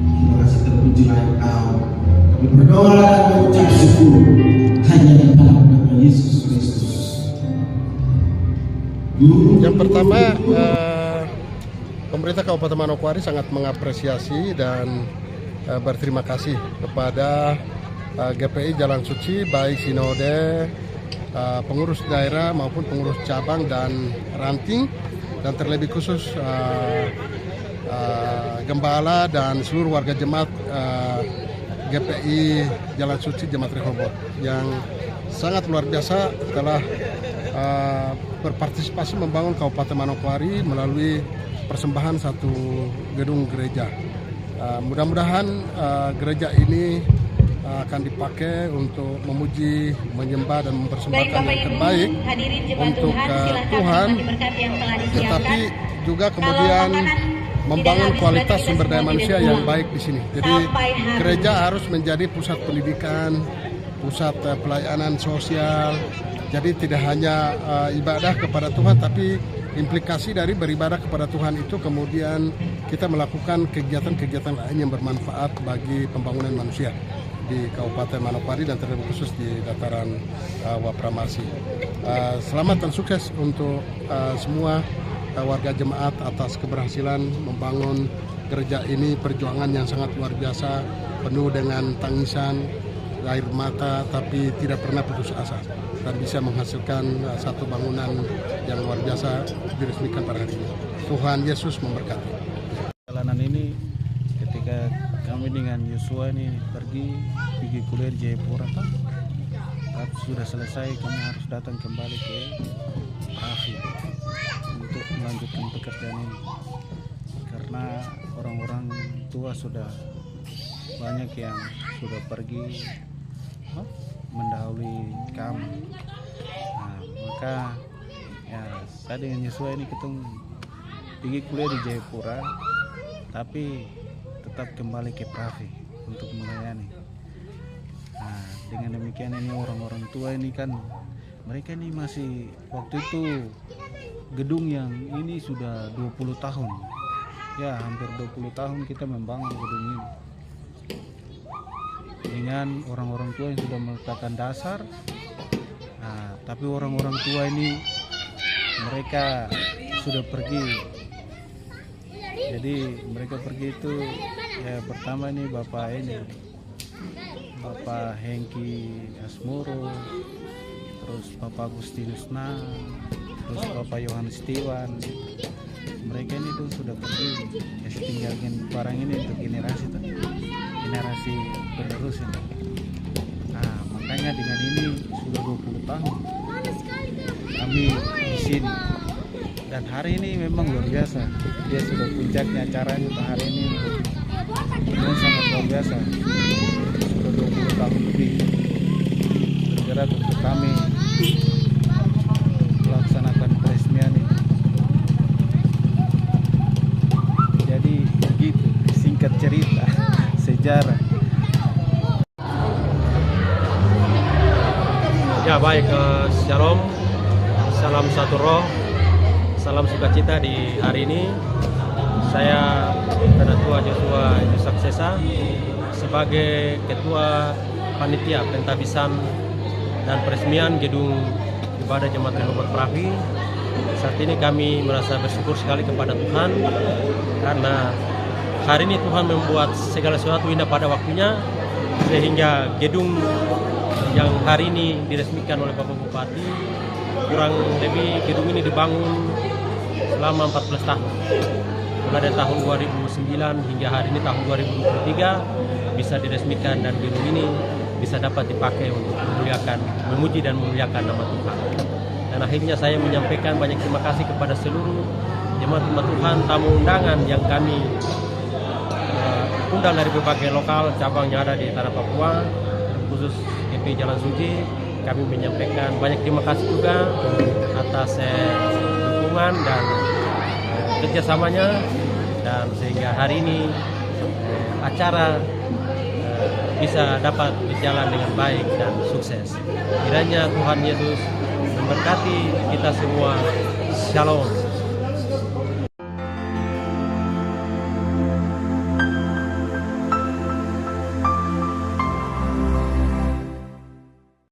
Terima kasih terpujilah Engkau. Kami berdoa dan mengucap syukur hanya di dalam nama Yesus Kristus. Yang pertama, pemerintah Kabupaten Manokwari sangat mengapresiasi dan berterima kasih kepada GPI Jalan Suci, baik sinode, pengurus daerah maupun pengurus cabang dan ranting, dan terlebih khusus gembala dan seluruh warga jemaat GPI Jalan Suci Jemaat Rehoboth yang sangat luar biasa telah berpartisipasi membangun Kabupaten Manokwari melalui persembahan satu gedung gereja. Mudah-mudahan gereja ini akan dipakai untuk memuji, menyembah dan mempersembahkan yang terbaik untuk Tuhan, tetapi juga kemudian membangun kualitas sumber daya manusia yang baik di sini. Jadi gereja harus menjadi pusat pendidikan, pusat pelayanan sosial. Jadi tidak hanya ibadah kepada Tuhan, tapi implikasi dari beribadah kepada Tuhan itu kemudian kita melakukan kegiatan-kegiatan lain yang bermanfaat bagi pembangunan manusia di Kabupaten Manokwari dan terlebih khusus di dataran Wapramasi. Selamat dan sukses untuk semua warga jemaat atas keberhasilan membangun gereja ini, perjuangan yang sangat luar biasa, penuh dengan tangisan, air mata, tapi tidak pernah putus asa dan bisa menghasilkan satu bangunan yang luar biasa diresmikan pada hari ini. Tuhan Yesus memberkati. Perjalanan ini ketika kami dengan Yosua ini pergi kuliah di Jayapura, sudah selesai kami harus datang kembali ke Pravi untuk melanjutkan pekerjaan ini karena orang-orang tua sudah banyak yang sudah pergi mendahului kami. Maka ya saya dengan Yosua ini ketemu pergi kuliah di Jayapura, tapi tetap kembali ke Pravi untuk melayani. Dengan demikian ini orang-orang tua ini kan mereka ini masih waktu itu gedung yang ini sudah 20 tahun. Ya hampir 20 tahun kita membangun gedung ini dengan orang-orang tua yang sudah meletakkan dasar. Tapi orang-orang tua ini mereka sudah pergi. Jadi mereka pergi itu ya pertama ini Bapak Hengki Asmoro, terus Bapak Agustinus Na, terus Bapak Yohanes Tiwan. Mereka ini tuh sudah pergi, ya tinggalkan barang ini untuk generasi penerus ini. Makanya dengan ini sudah 20 tahun kami di sini. Dan hari ini memang luar biasa. Dia sudah puncaknya acaranya hari ini. Ini sangat luar biasa. Sudah 20 tahun lebih bergerak untuk kami melaksanakan peresmian ini. cerita sejarah. Ya baik, shalom, salam satu roh, salam sukacita di hari ini. Saya Penatua Joshua Yusak Sesa sebagai Ketua Panitia Pentabisan dan Peresmian Gedung Ibadah Jemaat Rehoboth Pravi. Saat ini kami merasa bersyukur sekali kepada Tuhan karena hari ini Tuhan membuat segala sesuatu indah pada waktunya, sehingga gedung yang hari ini diresmikan oleh Bapak Bupati, kurang lebih gedung ini dibangun selama 14 tahun. Mulai dari tahun 2009 hingga hari ini tahun 2023 bisa diresmikan, dan gedung ini bisa dapat dipakai untuk memuji dan memuliakan nama Tuhan. Dan akhirnya saya menyampaikan banyak terima kasih kepada seluruh jemaat Tuhan, tamu undangan yang kami undang dari berbagai lokal cabang yang ada di tanah Papua, khusus GPI Jalan Suci. Kami menyampaikan banyak terima kasih juga atas dukungan dan kerjasamanya, dan sehingga hari ini acara bisa dapat berjalan dengan baik dan sukses. Kiranya Tuhan Yesus memberkati kita semua. Shalom.